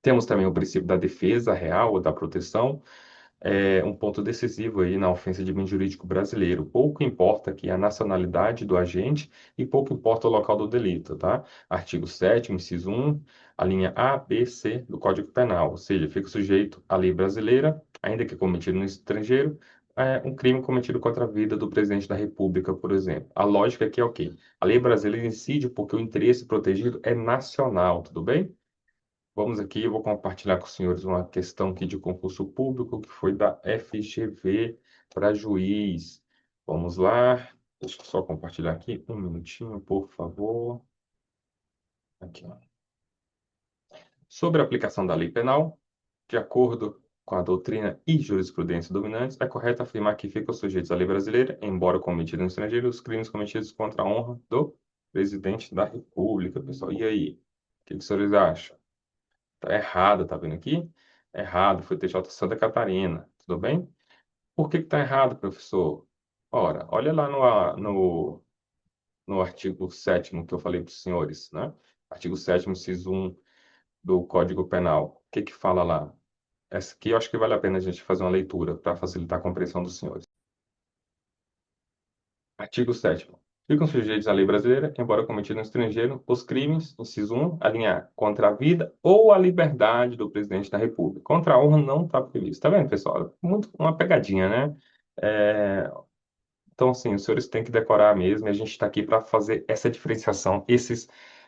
Temos também o princípio da defesa real ou da proteção, um ponto decisivo aí na ofensa de bem jurídico brasileiro. Pouco importa aqui a nacionalidade do agente e pouco importa o local do delito, tá? Artigo 7º, inciso 1, a linha A, B, C do Código Penal, ou seja, fica sujeito à lei brasileira, ainda que cometido no estrangeiro, um crime cometido contra a vida do presidente da República, por exemplo. A lógica aqui é o quê? A lei brasileira incide porque o interesse protegido é nacional, tudo bem? Vamos aqui, eu vou compartilhar com os senhores uma questão aqui de concurso público que foi da FGV para juiz. Vamos lá, deixa eu só compartilhar aqui, um minutinho, por favor. Aqui, ó. Sobre a aplicação da lei penal, de acordo com a doutrina e jurisprudência dominantes, é correto afirmar que ficam sujeitos à lei brasileira, embora cometidos no estrangeiro, os crimes cometidos contra a honra do presidente da República, pessoal. E aí? O que os senhores acham? Tá errado, tá vendo aqui? Errado, foi TJ Santa Catarina, tudo bem? Por que que tá errado, professor? Ora, olha lá no artigo 7º que eu falei para os senhores, né? Artigo 7º, inciso 1 do Código Penal. O que que fala lá? Essa aqui eu acho que vale a pena a gente fazer uma leitura para facilitar a compreensão dos senhores. Artigo 7º. Ficam sujeitos à lei brasileira, embora cometidos no estrangeiro, os crimes, inciso 1, a linha A, contra a vida ou a liberdade do presidente da República. Contra a honra não está previsto. Tá vendo, pessoal? Muito uma pegadinha, né? É, então, assim, os senhores têm que decorar mesmo, e a gente está aqui para fazer essa diferenciação,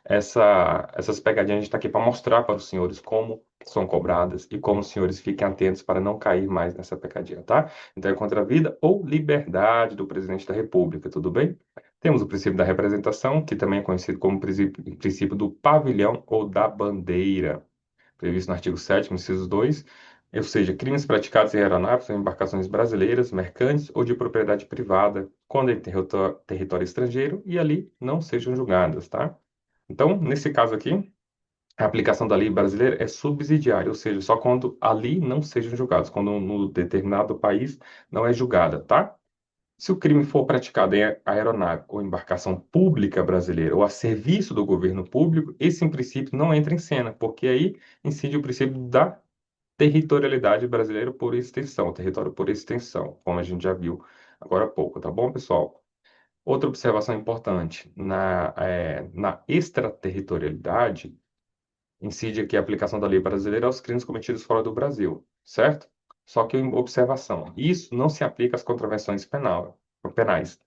essas pegadinhas, a gente está aqui para mostrar para os senhores como são cobradas e como os senhores fiquem atentos para não cair mais nessa pegadinha, tá? Então, é contra a vida ou liberdade do presidente da República, tudo bem? Temos o princípio da representação, que também é conhecido como princípio do pavilhão ou da bandeira, previsto no artigo 7º, inciso 2, ou seja, crimes praticados em aeronaves ou embarcações brasileiras, mercantes ou de propriedade privada, quando em território estrangeiro e ali não sejam julgadas, tá? Então, nesse caso aqui, a aplicação da lei brasileira é subsidiária, ou seja, só quando ali não sejam julgados, quando no determinado país não é julgada, tá? Se o crime for praticado em aeronave ou embarcação pública brasileira ou a serviço do governo público, esse em princípio não entra em cena, porque aí incide o princípio da territorialidade brasileira por extensão, território por extensão, como a gente já viu agora há pouco, tá bom, pessoal? Outra observação importante, na extraterritorialidade, incide aqui a aplicação da lei brasileira aos crimes cometidos fora do Brasil, certo? Só que, observação, isso não se aplica às contravenções penais.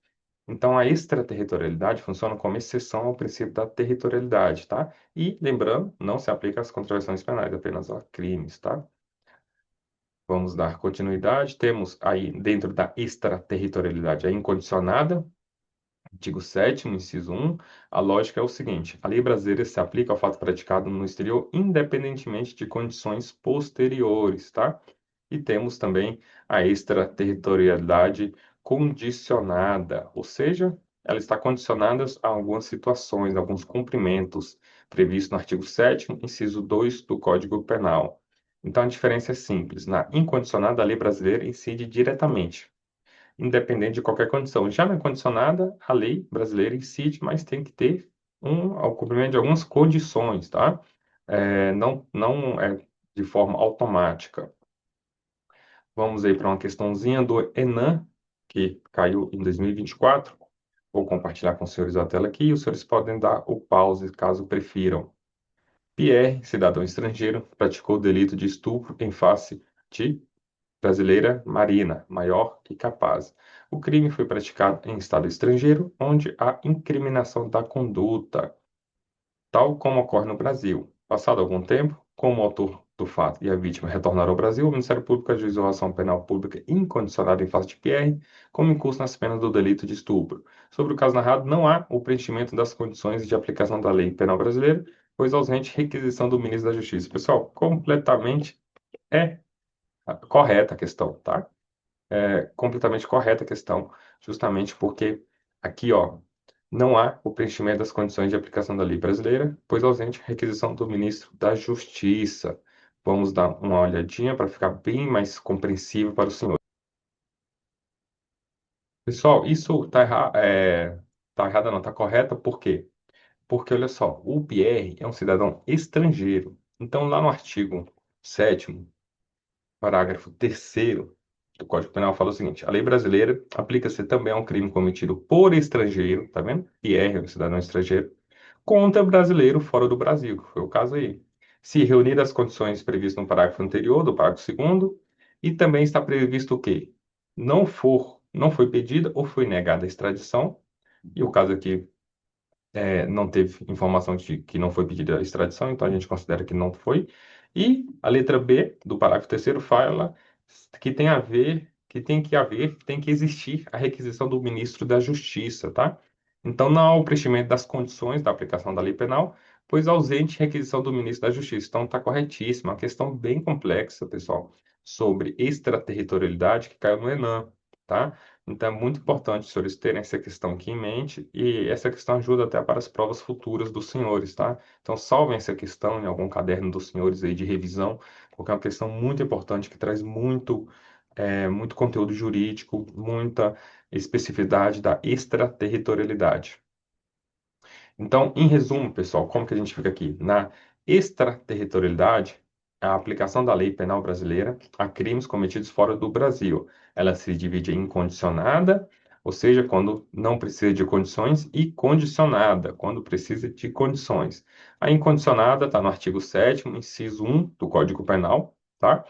Então, a extraterritorialidade funciona como exceção ao princípio da territorialidade, tá? E, lembrando, não se aplica às contravenções penais, apenas a crimes, tá? Vamos dar continuidade. Temos aí, dentro da extraterritorialidade, a incondicionada, artigo 7º, inciso 1. A lógica é o seguinte: a lei brasileira se aplica ao fato praticado no exterior, independentemente de condições posteriores, tá? E temos também a extraterritorialidade condicionada, ou seja, ela está condicionada a algumas situações, alguns cumprimentos previstos no artigo 7º, inciso 2 do Código Penal. Então, a diferença é simples. Na incondicionada, a lei brasileira incide diretamente, independente de qualquer condição. Já na condicionada, a lei brasileira incide, mas tem que ter ao cumprimento de algumas condições, tá? Não é de forma automática. Vamos aí para uma questãozinha do Enem, que caiu em 2024. Vou compartilhar com os senhores a tela aqui e os senhores podem dar o pause caso prefiram. Pierre, cidadão estrangeiro, praticou o delito de estupro em face de brasileira Marina, maior e capaz. O crime foi praticado em estado estrangeiro, onde há incriminação da conduta, tal como ocorre no Brasil. Passado algum tempo, como o autor do fato e a vítima retornaram ao Brasil, o Ministério Público ajuizou a ação penal pública incondicionada em face de Pierre, como incurso nas penas do delito de estupro. Sobre o caso narrado, não há o preenchimento das condições de aplicação da lei penal brasileira, pois ausente requisição do ministro da Justiça. Pessoal, completamente é correta a questão, tá? Completamente correta a questão, justamente porque aqui, ó, não há o preenchimento das condições de aplicação da lei brasileira, pois ausente requisição do ministro da Justiça. Vamos dar uma olhadinha para ficar bem mais compreensível para o senhor. Pessoal, isso tá errado não, tá correto, por quê? Porque, olha só, o Pierre é um cidadão estrangeiro. Então, lá no artigo 7º, parágrafo 3º do Código Penal fala o seguinte: a lei brasileira aplica-se também a um crime cometido por estrangeiro, tá vendo? Pierre é um cidadão estrangeiro, contra brasileiro fora do Brasil, que foi o caso aí. Se reunir as condições previstas no parágrafo anterior, do parágrafo 2º, e também está previsto o quê? Não foi pedida ou foi negada a extradição, e o caso aqui não teve informação de que não foi pedida a extradição, então a gente considera que não foi. E a letra B do parágrafo 3º fala que tem que existir a requisição do ministro da Justiça, tá? Então não há o preenchimento das condições da aplicação da lei penal, pois ausente requisição do ministro da Justiça. Então está corretíssimo, uma questão bem complexa, pessoal, sobre extraterritorialidade que caiu no Enem, tá? Então é muito importante os senhores terem essa questão aqui em mente e essa questão ajuda até para as provas futuras dos senhores, tá? Então salvem essa questão em algum caderno dos senhores aí de revisão, porque é uma questão muito importante que traz muito conteúdo jurídico, muita especificidade da extraterritorialidade. Então, em resumo, pessoal, como que a gente fica aqui? Na extraterritorialidade, a aplicação da lei penal brasileira a crimes cometidos fora do Brasil. Ela se divide em condicionada, ou seja, quando não precisa de condições, e condicionada, quando precisa de condições. A incondicionada está no artigo 7º, inciso 1 do Código Penal, tá?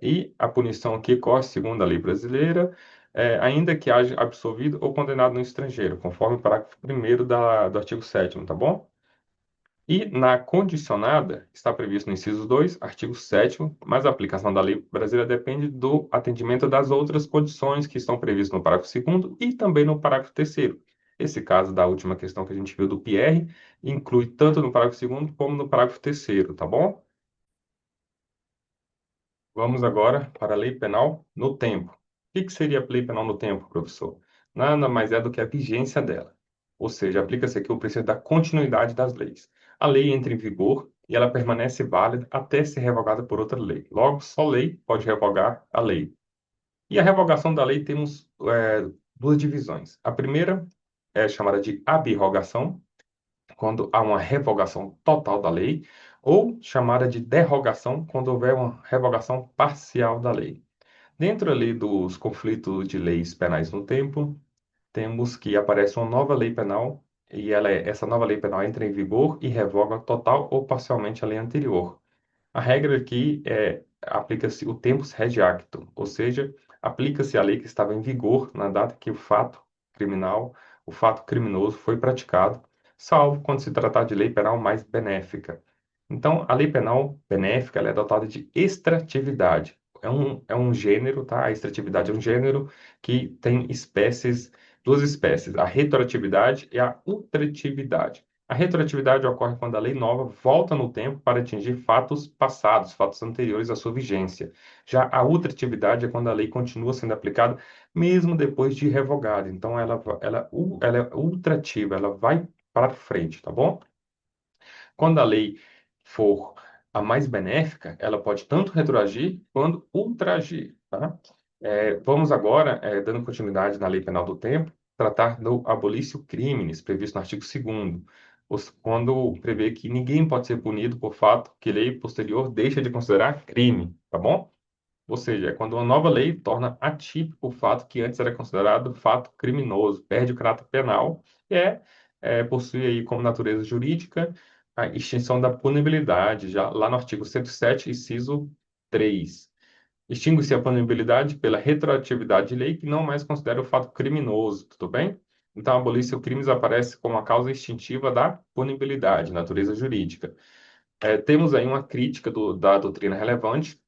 E a punição aqui corre segundo a lei brasileira, ainda que haja absolvido ou condenado no estrangeiro, conforme o parágrafo 1º do artigo 7º, tá bom? E na condicionada, está previsto no inciso 2, artigo 7º, mas a aplicação da lei brasileira depende do atendimento das outras condições que estão previstas no parágrafo 2º e também no parágrafo 3º. Esse caso da última questão que a gente viu do Pierre inclui tanto no parágrafo 2º como no parágrafo 3º, tá bom? Vamos agora para a lei penal no tempo. O que seria a lei penal no tempo, professor? Nada mais é do que a vigência dela. Ou seja, aplica-se aqui o princípio da continuidade das leis. A lei entra em vigor e ela permanece válida até ser revogada por outra lei. Logo, só lei pode revogar a lei. E a revogação da lei temos duas divisões. A primeira é chamada de abrogação, quando há uma revogação total da lei, ou chamada de derrogação, quando houver uma revogação parcial da lei. Dentro ali dos conflitos de leis penais no tempo, temos que aparece uma nova lei penal, e essa nova lei penal entra em vigor e revoga total ou parcialmente a lei anterior. A regra aqui aplica-se o tempus rege actum, ou seja, aplica-se a lei que estava em vigor na data que o fato criminoso foi praticado, salvo quando se tratar de lei penal mais benéfica. Então, a lei penal benéfica ela é dotada de extratividade. É um gênero, tá? A extratividade é um gênero que tem duas espécies, a retroatividade e a ultratividade. A retroatividade ocorre quando a lei nova volta no tempo para atingir fatos passados, fatos anteriores à sua vigência. Já a ultratividade é quando a lei continua sendo aplicada mesmo depois de revogada. Então, ela é ultrativa, ela vai para frente, tá bom? Quando a lei for a mais benéfica, ela pode tanto retroagir quanto ultragir, tá? Vamos agora, dando continuidade na Lei Penal do Tempo, tratar do abolício crimes, previsto no artigo 2º, quando prevê que ninguém pode ser punido por fato que lei posterior deixa de considerar crime, tá bom? Ou seja, é quando uma nova lei torna atípico o fato que antes era considerado fato criminoso, perde o caráter penal e possui aí como natureza jurídica a extinção da punibilidade, já lá no artigo 107, inciso 3. Extingue-se a punibilidade pela retroatividade de lei que não mais considera o fato criminoso, tudo bem? Então, a abolição crimes aparece como a causa extintiva da punibilidade, natureza jurídica. Temos aí uma crítica da doutrina relevante,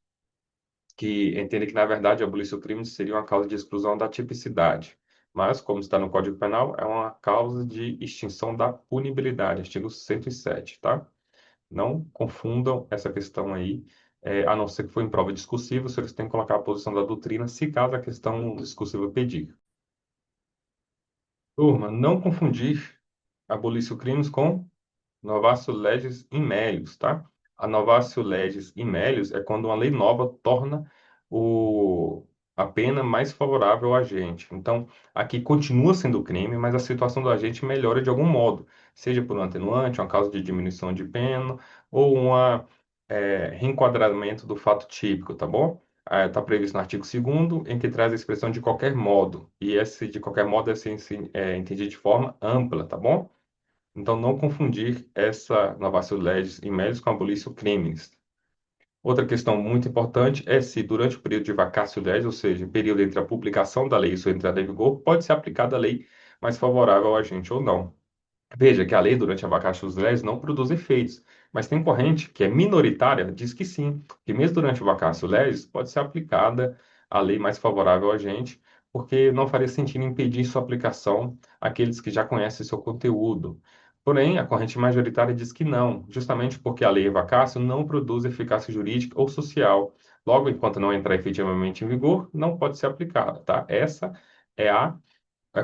que entende que, na verdade, abolir o crime seria uma causa de exclusão da tipicidade. Mas, como está no Código Penal, é uma causa de extinção da punibilidade, artigo 107, tá? Não confundam essa questão aí, a não ser que for em prova discursiva, os senhores têm que colocar a posição da doutrina, se caso a questão discursiva pedir. Turma, não confundir abolir crimes com novatio legis in melius, tá? A novatio legis in melius é quando uma lei nova torna a pena mais favorável ao agente. Então, aqui continua sendo crime, mas a situação do agente melhora de algum modo, seja por um atenuante, uma causa de diminuição de pena ou reenquadramento do fato típico, tá bom? Está previsto no artigo 2º, em que traz a expressão de qualquer modo, e esse de qualquer modo é entendido de forma ampla, tá bom? Então, não confundir essa novatio legis in melius com abolition criminis. Outra questão muito importante é se, durante o período de vacatio legis, ou seja, período entre a publicação da lei e sua entrada em vigor, pode ser aplicada a lei mais favorável ao agente ou não. Veja que a lei, durante a vacatio legis, não produz efeitos, mas tem corrente, que é minoritária, diz que sim, que mesmo durante o vacatio legis pode ser aplicada a lei mais favorável ao agente, porque não faria sentido impedir sua aplicação àqueles que já conhecem seu conteúdo. Porém, a corrente majoritária diz que não, justamente porque a lei vacatio não produz eficácia jurídica ou social. Logo, enquanto não entrar efetivamente em vigor, não pode ser aplicada, tá? Essa é a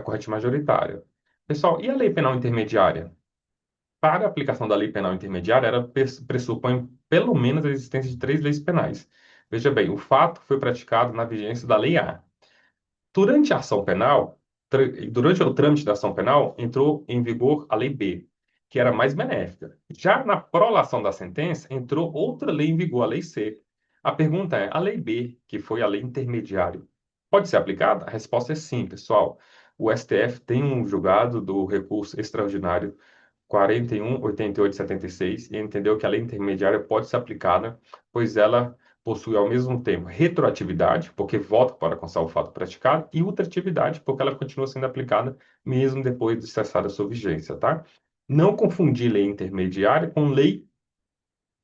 corrente majoritária. Pessoal, e a lei penal intermediária? Para a aplicação da lei penal intermediária, ela pressupõe pelo menos a existência de três leis penais. Veja bem, o fato foi praticado na vigência da Lei A. Durante a ação penal, durante o trâmite da ação penal, entrou em vigor a Lei B, que era mais benéfica. Já na prolação da sentença, entrou outra lei em vigor, a Lei C. A pergunta é: a Lei B, que foi a lei intermediária, pode ser aplicada? A resposta é sim, pessoal. O STF tem um julgado do recurso extraordinário 41.88.76 e entendeu que a lei intermediária pode ser aplicada, pois ela possui ao mesmo tempo retroatividade, porque volta para constar o fato praticado, e ultratividade, porque ela continua sendo aplicada mesmo depois de cessar a sua vigência, tá? Não confundir lei intermediária com lei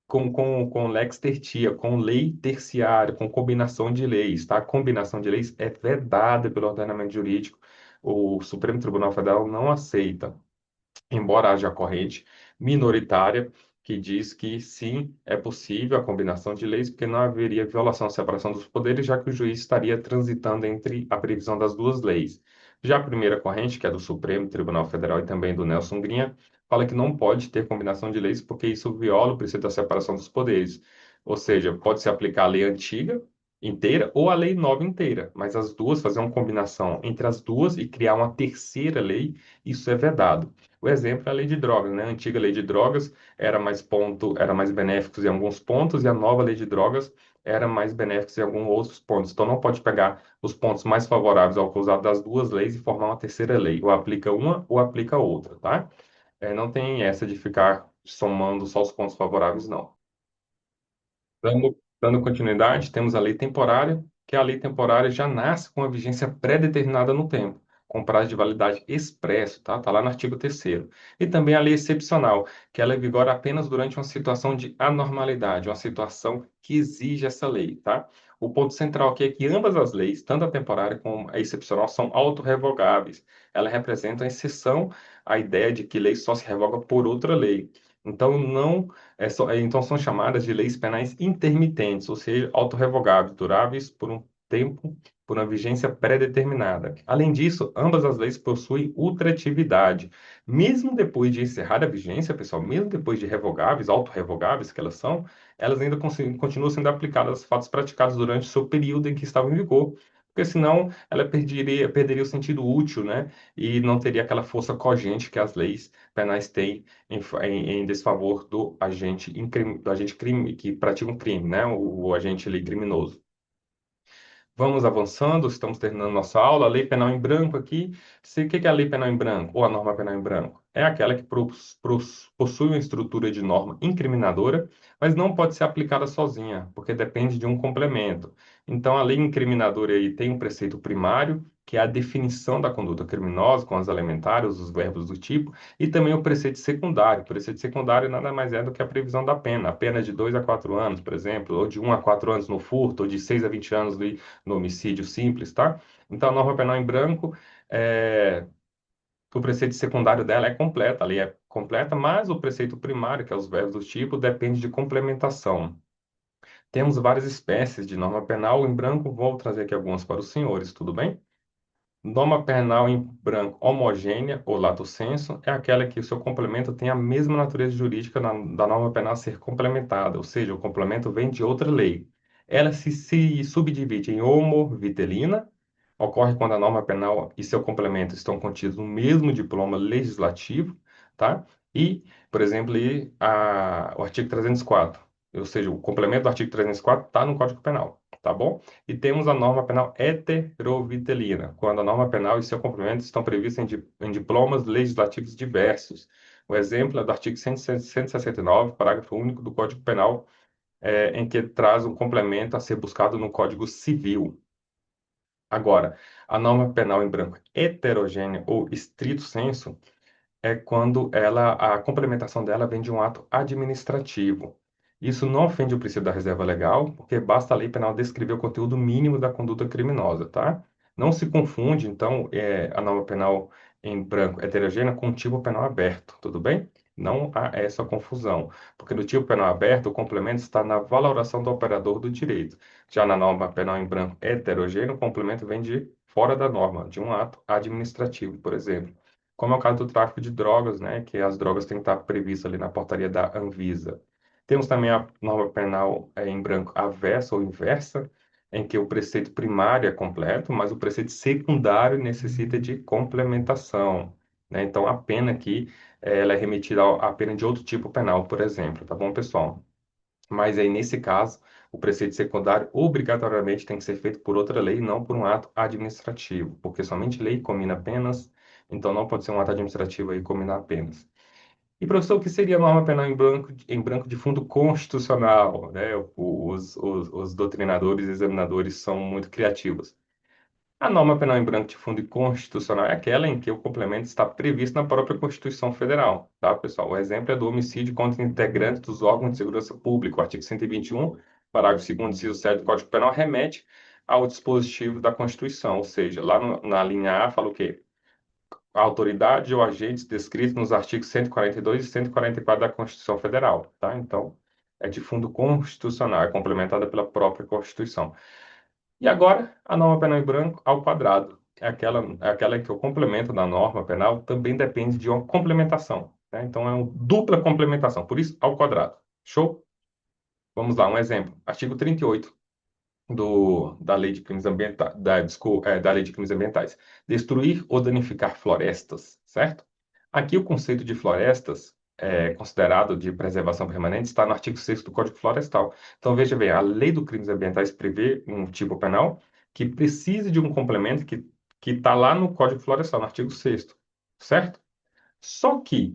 com lex tertia, com lei terciária, com combinação de leis, tá? Combinação de leis é vedada pelo ordenamento jurídico. O Supremo Tribunal Federal não aceita, embora haja corrente minoritária que diz que sim, é possível a combinação de leis, porque não haveria violação à separação dos poderes, já que o juiz estaria transitando entre a previsão das duas leis. Já a primeira corrente, que é do Supremo Tribunal Federal e também do Nelson Grinha, fala que não pode ter combinação de leis porque isso viola o preceito da separação dos poderes. Ou seja, pode se aplicar a lei antiga inteira ou a lei nova inteira, mas as duas, fazer uma combinação entre as duas e criar uma terceira lei, isso é vedado. O exemplo é a lei de drogas, né? A antiga lei de drogas era mais benéficos em alguns pontos e a nova lei de drogas era mais benéficos em alguns outros pontos. Então não pode pegar os pontos mais favoráveis ao causado das duas leis e formar uma terceira lei. Ou aplica uma ou aplica outra, tá? Não tem essa de ficar somando só os pontos favoráveis, não. Dando continuidade, temos a lei temporária, que a lei temporária já nasce com a vigência pré-determinada no tempo, com prazo de validade expresso, tá? Tá lá no artigo 3º. E também a lei excepcional, que ela vigora apenas durante uma situação de anormalidade, uma situação que exige essa lei, tá? O ponto central aqui é que ambas as leis, tanto a temporária como a excepcional, são autorrevogáveis. Ela representa a exceção à ideia de que lei só se revoga por outra lei. Então, não então são chamadas de leis penais intermitentes, ou seja, autorrevogáveis, duráveis por um tempo, por uma vigência pré-determinada. Além disso, ambas as leis possuem ultratividade. Mesmo depois de encerrar a vigência, pessoal, mesmo depois de revogáveis, autorrevogáveis que elas são, elas ainda continuam sendo aplicadas a fatos praticados durante o seu período em que estavam em vigor. Porque senão ela perderia o sentido útil, né? E não teria aquela força cogente que as leis penais têm em desfavor do agente crime, que pratica um crime, né? O agente ali criminoso. Vamos avançando, estamos terminando nossa aula. A lei penal em branco aqui. O que é a lei penal em branco ou a norma penal em branco? É aquela que possui uma estrutura de norma incriminadora, mas não pode ser aplicada sozinha, porque depende de um complemento. Então, a lei incriminadora aí tem um preceito primário, que é a definição da conduta criminosa, com as elementares, os verbos do tipo, e também o preceito secundário. O preceito secundário nada mais é do que a previsão da pena. A pena de 2 a 4 anos, por exemplo, ou de 1 a 4 anos no furto, ou de 6 a 20 anos no homicídio simples, tá? Então, a norma penal em branco, o preceito secundário dela é completa, a lei é completa, mas o preceito primário, que é os verbos do tipo, depende de complementação. Temos várias espécies de norma penal em branco, vou trazer aqui algumas para os senhores, tudo bem? Norma penal em branco homogênea ou lato sensu é aquela que o seu complemento tem a mesma natureza jurídica da norma penal a ser complementada, ou seja, o complemento vem de outra lei. Ela se subdivide em homovitelina, ocorre quando a norma penal e seu complemento estão contidos no mesmo diploma legislativo, tá? E, por exemplo, o artigo 304, ou seja, o complemento do artigo 304 está no Código Penal, tá bom? E temos a norma penal heterovitelina, quando a norma penal e seu complemento estão previstos em diplomas legislativos diversos. O exemplo é do artigo 169, parágrafo único do Código Penal, em que traz um complemento a ser buscado no Código Civil. Agora, a norma penal em branco heterogênea ou estrito sensu é quando a complementação dela vem de um ato administrativo. Isso não ofende o princípio da reserva legal, porque basta a lei penal descrever o conteúdo mínimo da conduta criminosa, tá? Não se confunde, então, a norma penal em branco heterogênea com o tipo penal aberto, tudo bem? Não há essa confusão, porque no tipo penal aberto, o complemento está na valoração do operador do direito. Já na norma penal em branco heterogênea, o complemento vem de fora da norma, de um ato administrativo, por exemplo, como é o caso do tráfico de drogas, né, que as drogas têm que estar previstas ali na portaria da Anvisa. Temos também a norma penal em branco avessa ou inversa, em que o preceito primário é completo, mas o preceito secundário necessita de complementação, né? Então, a pena aqui, ela é remetida à pena de outro tipo penal, por exemplo, tá bom, pessoal? Mas aí, nesse caso, o preceito secundário obrigatoriamente tem que ser feito por outra lei, não por um ato administrativo, porque somente lei comina penas, então não pode ser um ato administrativo aí combinar penas. E, professor, o que seria a norma penal em branco de fundo constitucional, né? Os doutrinadores e examinadores são muito criativos. A norma penal em branco de fundo constitucional é aquela em que o complemento está previsto na própria Constituição Federal, tá, pessoal? O exemplo é do homicídio contra integrantes dos órgãos de segurança pública. O artigo 121, parágrafo 2º, inciso 7 do Código Penal, remete ao dispositivo da Constituição, ou seja, lá na linha A fala o quê? A autoridade ou agentes descritos nos artigos 142 e 144 da Constituição Federal, tá? Então, é de fundo constitucional, é complementada pela própria Constituição. E agora, a norma penal em branco ao quadrado. É aquela em que o complemento da norma penal também depende de uma complementação, né? Então, é uma dupla complementação, por isso, ao quadrado. Show? Vamos lá, um exemplo. Artigo 38 da Lei de Crimes Ambientais, da Lei de Crimes Ambientais. Destruir ou danificar florestas, certo? Aqui o conceito de florestas, considerado de preservação permanente, está no artigo 6º do Código Florestal. Então, veja bem, a Lei dos Crimes Ambientais prevê um tipo penal que precisa de um complemento que está lá no Código Florestal, no artigo 6º, certo? Só que,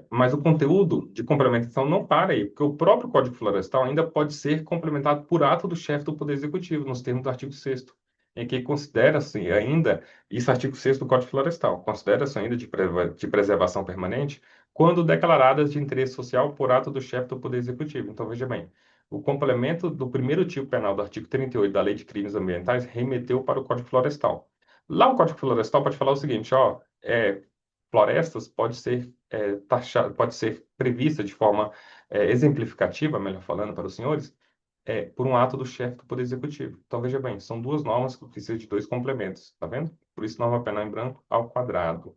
mas o conteúdo de complementação não para aí, porque o próprio Código Florestal ainda pode ser complementado por ato do chefe do Poder Executivo, nos termos do artigo 6º, em que considera-se ainda, isso é artigo 6º do Código Florestal, considera-se ainda de preservação permanente quando declaradas de interesse social por ato do chefe do Poder Executivo. Então, veja bem, o complemento do primeiro tipo penal do artigo 38 da Lei de Crimes Ambientais remeteu para o Código Florestal. Lá o Código Florestal pode falar o seguinte, ó, florestas pode ser prevista de forma exemplificativa, melhor falando para os senhores, por um ato do chefe do Poder Executivo. Então, veja bem, são duas normas que precisam de dois complementos, tá vendo? Por isso, norma penal em branco ao quadrado.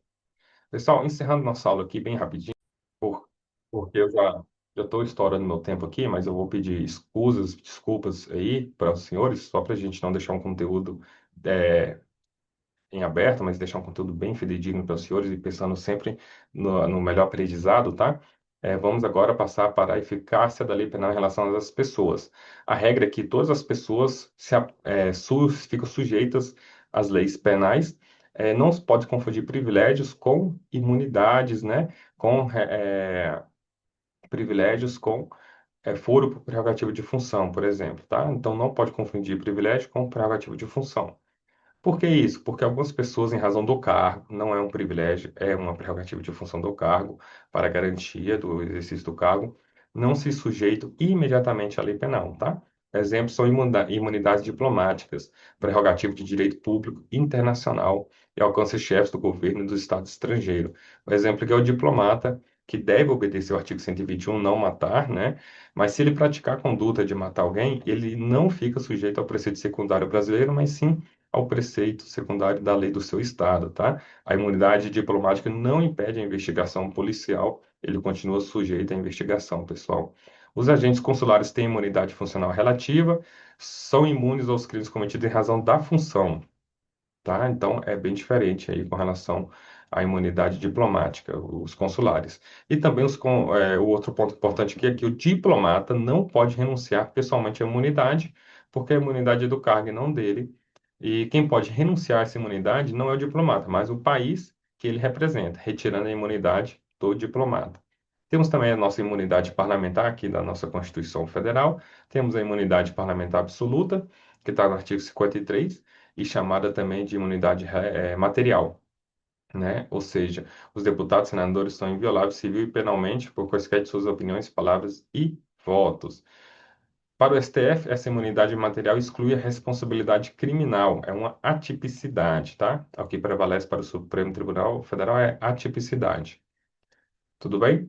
Pessoal, encerrando nossa aula aqui bem rapidinho, por- porque eu já estou estourando meu tempo aqui, mas eu vou pedir desculpas aí para os senhores, só para a gente não deixar um conteúdo é, em aberto, mas deixar um conteúdo bem fidedigno para os senhores e pensando sempre no melhor aprendizado, tá? Vamos agora passar para a eficácia da lei penal em relação às pessoas. A regra é que todas as pessoas ficam sujeitas às leis penais, não se pode confundir privilégios com imunidades, né? Com privilégios com foro por prerrogativa de função, por exemplo, tá? Então, não pode confundir privilégio com prerrogativa de função. Por que isso? Porque algumas pessoas, em razão do cargo, não é um privilégio, é uma prerrogativa de função do cargo, para a garantia do exercício do cargo, não se sujeitam imediatamente à lei penal, tá? Exemplos são imunidades diplomáticas, prerrogativa de direito público internacional e alcança chefes do governo e do Estado estrangeiro. O exemplo aqui é o diplomata, que deve obedecer o artigo 121, não matar, né? Mas se ele praticar a conduta de matar alguém, ele não fica sujeito ao preceito secundário brasileiro, mas sim ao preceito secundário da lei do seu estado, tá? A imunidade diplomática não impede a investigação policial, ele continua sujeito à investigação, pessoal. Os agentes consulares têm imunidade funcional relativa, são imunes aos crimes cometidos em razão da função, tá? Então é bem diferente aí com relação à imunidade diplomática, os consulares. E também o outro ponto importante aqui é que o diplomata não pode renunciar pessoalmente à imunidade, porque a imunidade é do cargo e não dele. E quem pode renunciar a essa imunidade não é o diplomata, mas o país que ele representa, retirando a imunidade do diplomata. Temos também a nossa imunidade parlamentar aqui da nossa Constituição Federal. Temos a imunidade parlamentar absoluta, que está no artigo 53 e chamada também de imunidade material, né? Ou seja, os deputados e senadores são invioláveis civil e penalmente por quaisquer de suas opiniões, palavras e votos. Para o STF, essa imunidade material exclui a responsabilidade criminal, é uma atipicidade, tá? O que prevalece para o Supremo Tribunal Federal é atipicidade. Tudo bem?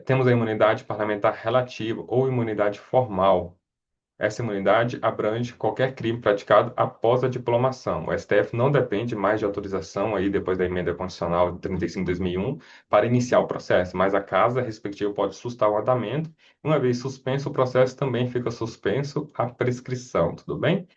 Temos a imunidade parlamentar relativa ou imunidade formal. Essa imunidade abrange qualquer crime praticado após a diplomação. O STF não depende mais de autorização aí depois da emenda constitucional 35 de 2001 para iniciar o processo, mas a casa respectiva pode sustar o andamento. Uma vez suspenso o processo, também fica suspenso a prescrição, tudo bem?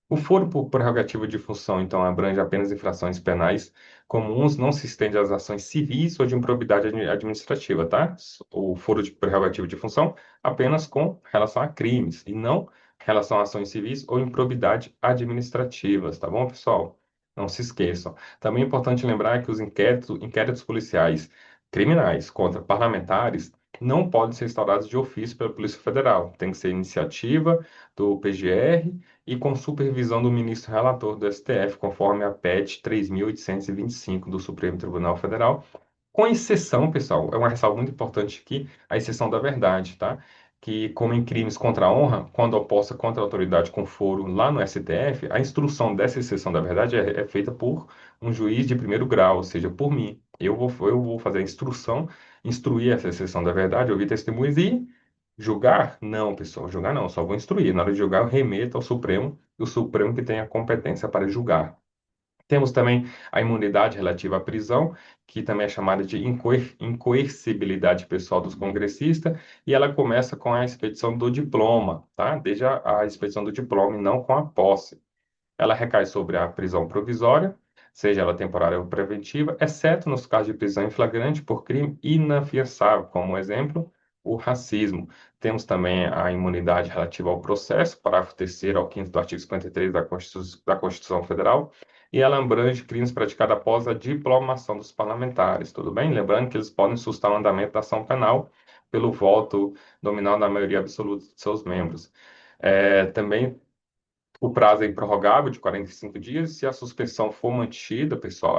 O foro por prerrogativa de função, então, abrange apenas infrações penais comuns, não se estende às ações civis ou de improbidade administrativa, tá? O foro de prerrogativa de função apenas com relação a crimes e não relação a ações civis ou improbidade administrativas, tá bom, pessoal? Não se esqueçam. Também é importante lembrar que os inquéritos policiais criminais contra parlamentares não podem ser instaurados de ofício pela Polícia Federal. Tem que ser iniciativa do PGR e com supervisão do ministro relator do STF, conforme a PET 3.825 do Supremo Tribunal Federal, com exceção, pessoal, é uma ressalva muito importante aqui, a exceção da verdade, tá? Que, como em crimes contra a honra, quando oposta contra a autoridade com foro lá no STF, a instrução dessa exceção da verdade é feita por um juiz de primeiro grau, ou seja, por mim. Eu vou fazer a instrução, instruir essa exceção da verdade, ouvir testemunhas e julgar? Não, pessoal, julgar não, só vou instruir. Na hora de julgar, eu remeto ao Supremo, e o Supremo que tem a competência para julgar. Temos também a imunidade relativa à prisão, que também é chamada de incoercibilidade pessoal dos congressistas, e ela começa com a expedição do diploma, tá? Desde a expedição do diploma e não com a posse. Ela recai sobre a prisão provisória, seja ela temporária ou preventiva, exceto nos casos de prisão em flagrante por crime inafiançável, como exemplo, o racismo. Temos também a imunidade relativa ao processo, parágrafo 3º ao 5º do artigo 53 da Constituição Federal, e ela abrange crimes praticados após a diplomação dos parlamentares, tudo bem? Lembrando que eles podem sustar o andamento da ação penal pelo voto nominal da maioria absoluta de seus membros. Também o prazo é improrrogável de 45 dias. Se a suspensão for mantida, pessoal,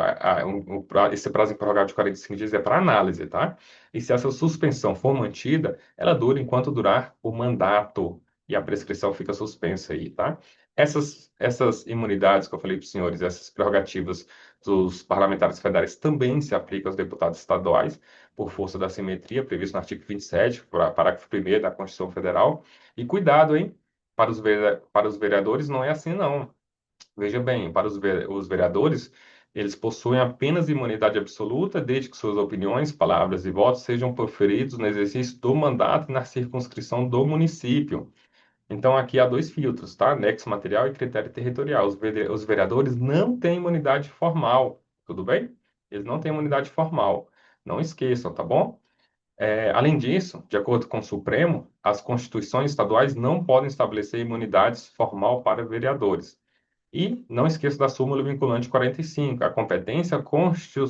esse prazo improrrogável de 45 dias é para análise, tá? E se essa suspensão for mantida, ela dura enquanto durar o mandato e a prescrição fica suspensa aí, tá? Essas imunidades que eu falei para os senhores, essas prerrogativas dos parlamentares federais também se aplicam aos deputados estaduais, por força da simetria, previsto no artigo 27, parágrafo 1º da Constituição Federal. E cuidado, hein? Para os vereadores não é assim, não. Veja bem, para os vereadores, eles possuem apenas imunidade absoluta desde que suas opiniões, palavras e votos sejam proferidos no exercício do mandato e na circunscrição do município. Então, aqui há dois filtros, tá? Nexo material e critério territorial. Os vereadores não têm imunidade formal, tudo bem? Eles não têm imunidade formal. Não esqueçam, tá bom? Além disso, de acordo com o Supremo, as constituições estaduais não podem estabelecer imunidades formal para vereadores. E não esqueça da súmula vinculante 45. A competência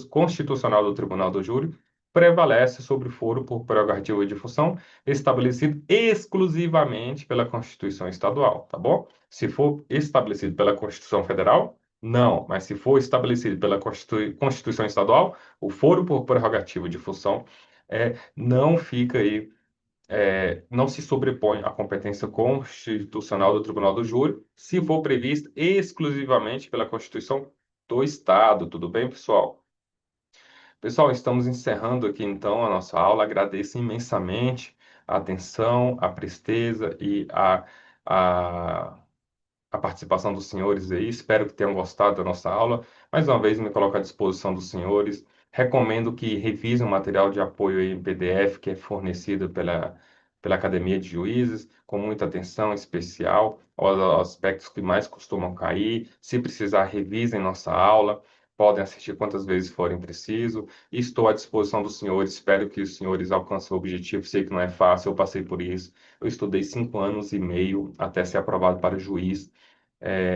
constitucional do Tribunal do Júri prevalece sobre o foro por prerrogativa de função estabelecido exclusivamente pela Constituição Estadual, tá bom? Se for estabelecido pela Constituição Federal, não, mas se for estabelecido pela Constituição Estadual, o foro por prerrogativa de função não fica aí, não se sobrepõe à competência constitucional do Tribunal do Júri, se for prevista exclusivamente pela Constituição do Estado. Tudo bem, pessoal? Pessoal, estamos encerrando aqui então a nossa aula. Agradeço imensamente a atenção, a presteza e a a participação dos senhores aí. Espero que tenham gostado da nossa aula. Mais uma vez, me coloco à disposição dos senhores. Recomendo que revisem o material de apoio aí em PDF que é fornecido pela Academia de Juízes, com muita atenção especial aos aspectos que mais costumam cair. Se precisar, revisem nossa aula. Podem assistir quantas vezes forem preciso. E estou à disposição dos senhores. Espero que os senhores alcancem o objetivo. Sei que não é fácil, eu passei por isso. Eu estudei 5 anos e meio até ser aprovado para juiz.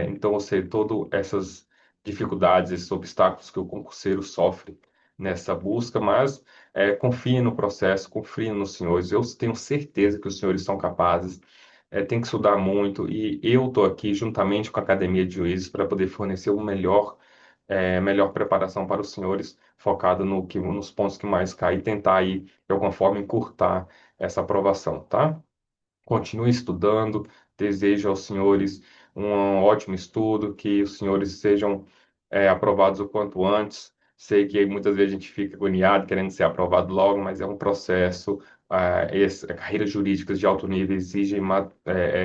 Então, eu sei todas essas dificuldades, esses obstáculos que o concurseiro sofre nessa busca, mas confie no processo, confie nos senhores. Eu tenho certeza que os senhores são capazes. Tem que estudar muito e eu estou aqui juntamente com a Academia de Juízes para poder fornecer o melhor preparação para os senhores, focado nos pontos que mais caem e tentar aí, de alguma forma, encurtar essa aprovação, tá? Continue estudando. Desejo aos senhores um ótimo estudo, que os senhores sejam aprovados o quanto antes. Sei que muitas vezes a gente fica agoniado querendo ser aprovado logo, mas é um processo. Carreiras jurídicas de alto nível exigem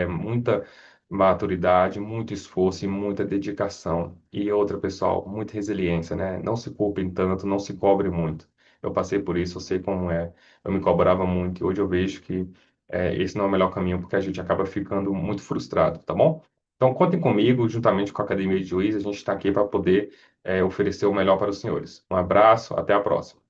muita maturidade, muito esforço e muita dedicação. E outra, pessoal, muita resiliência, né? Não se culpem tanto, não se cobre muito. Eu passei por isso, eu sei como é. Eu me cobrava muito e hoje eu vejo que esse não é o melhor caminho, porque a gente acaba ficando muito frustrado, tá bom? Então, contem comigo, juntamente com a Academia de Juiz, a gente está aqui para poder oferecer o melhor para os senhores. Um abraço, até a próxima.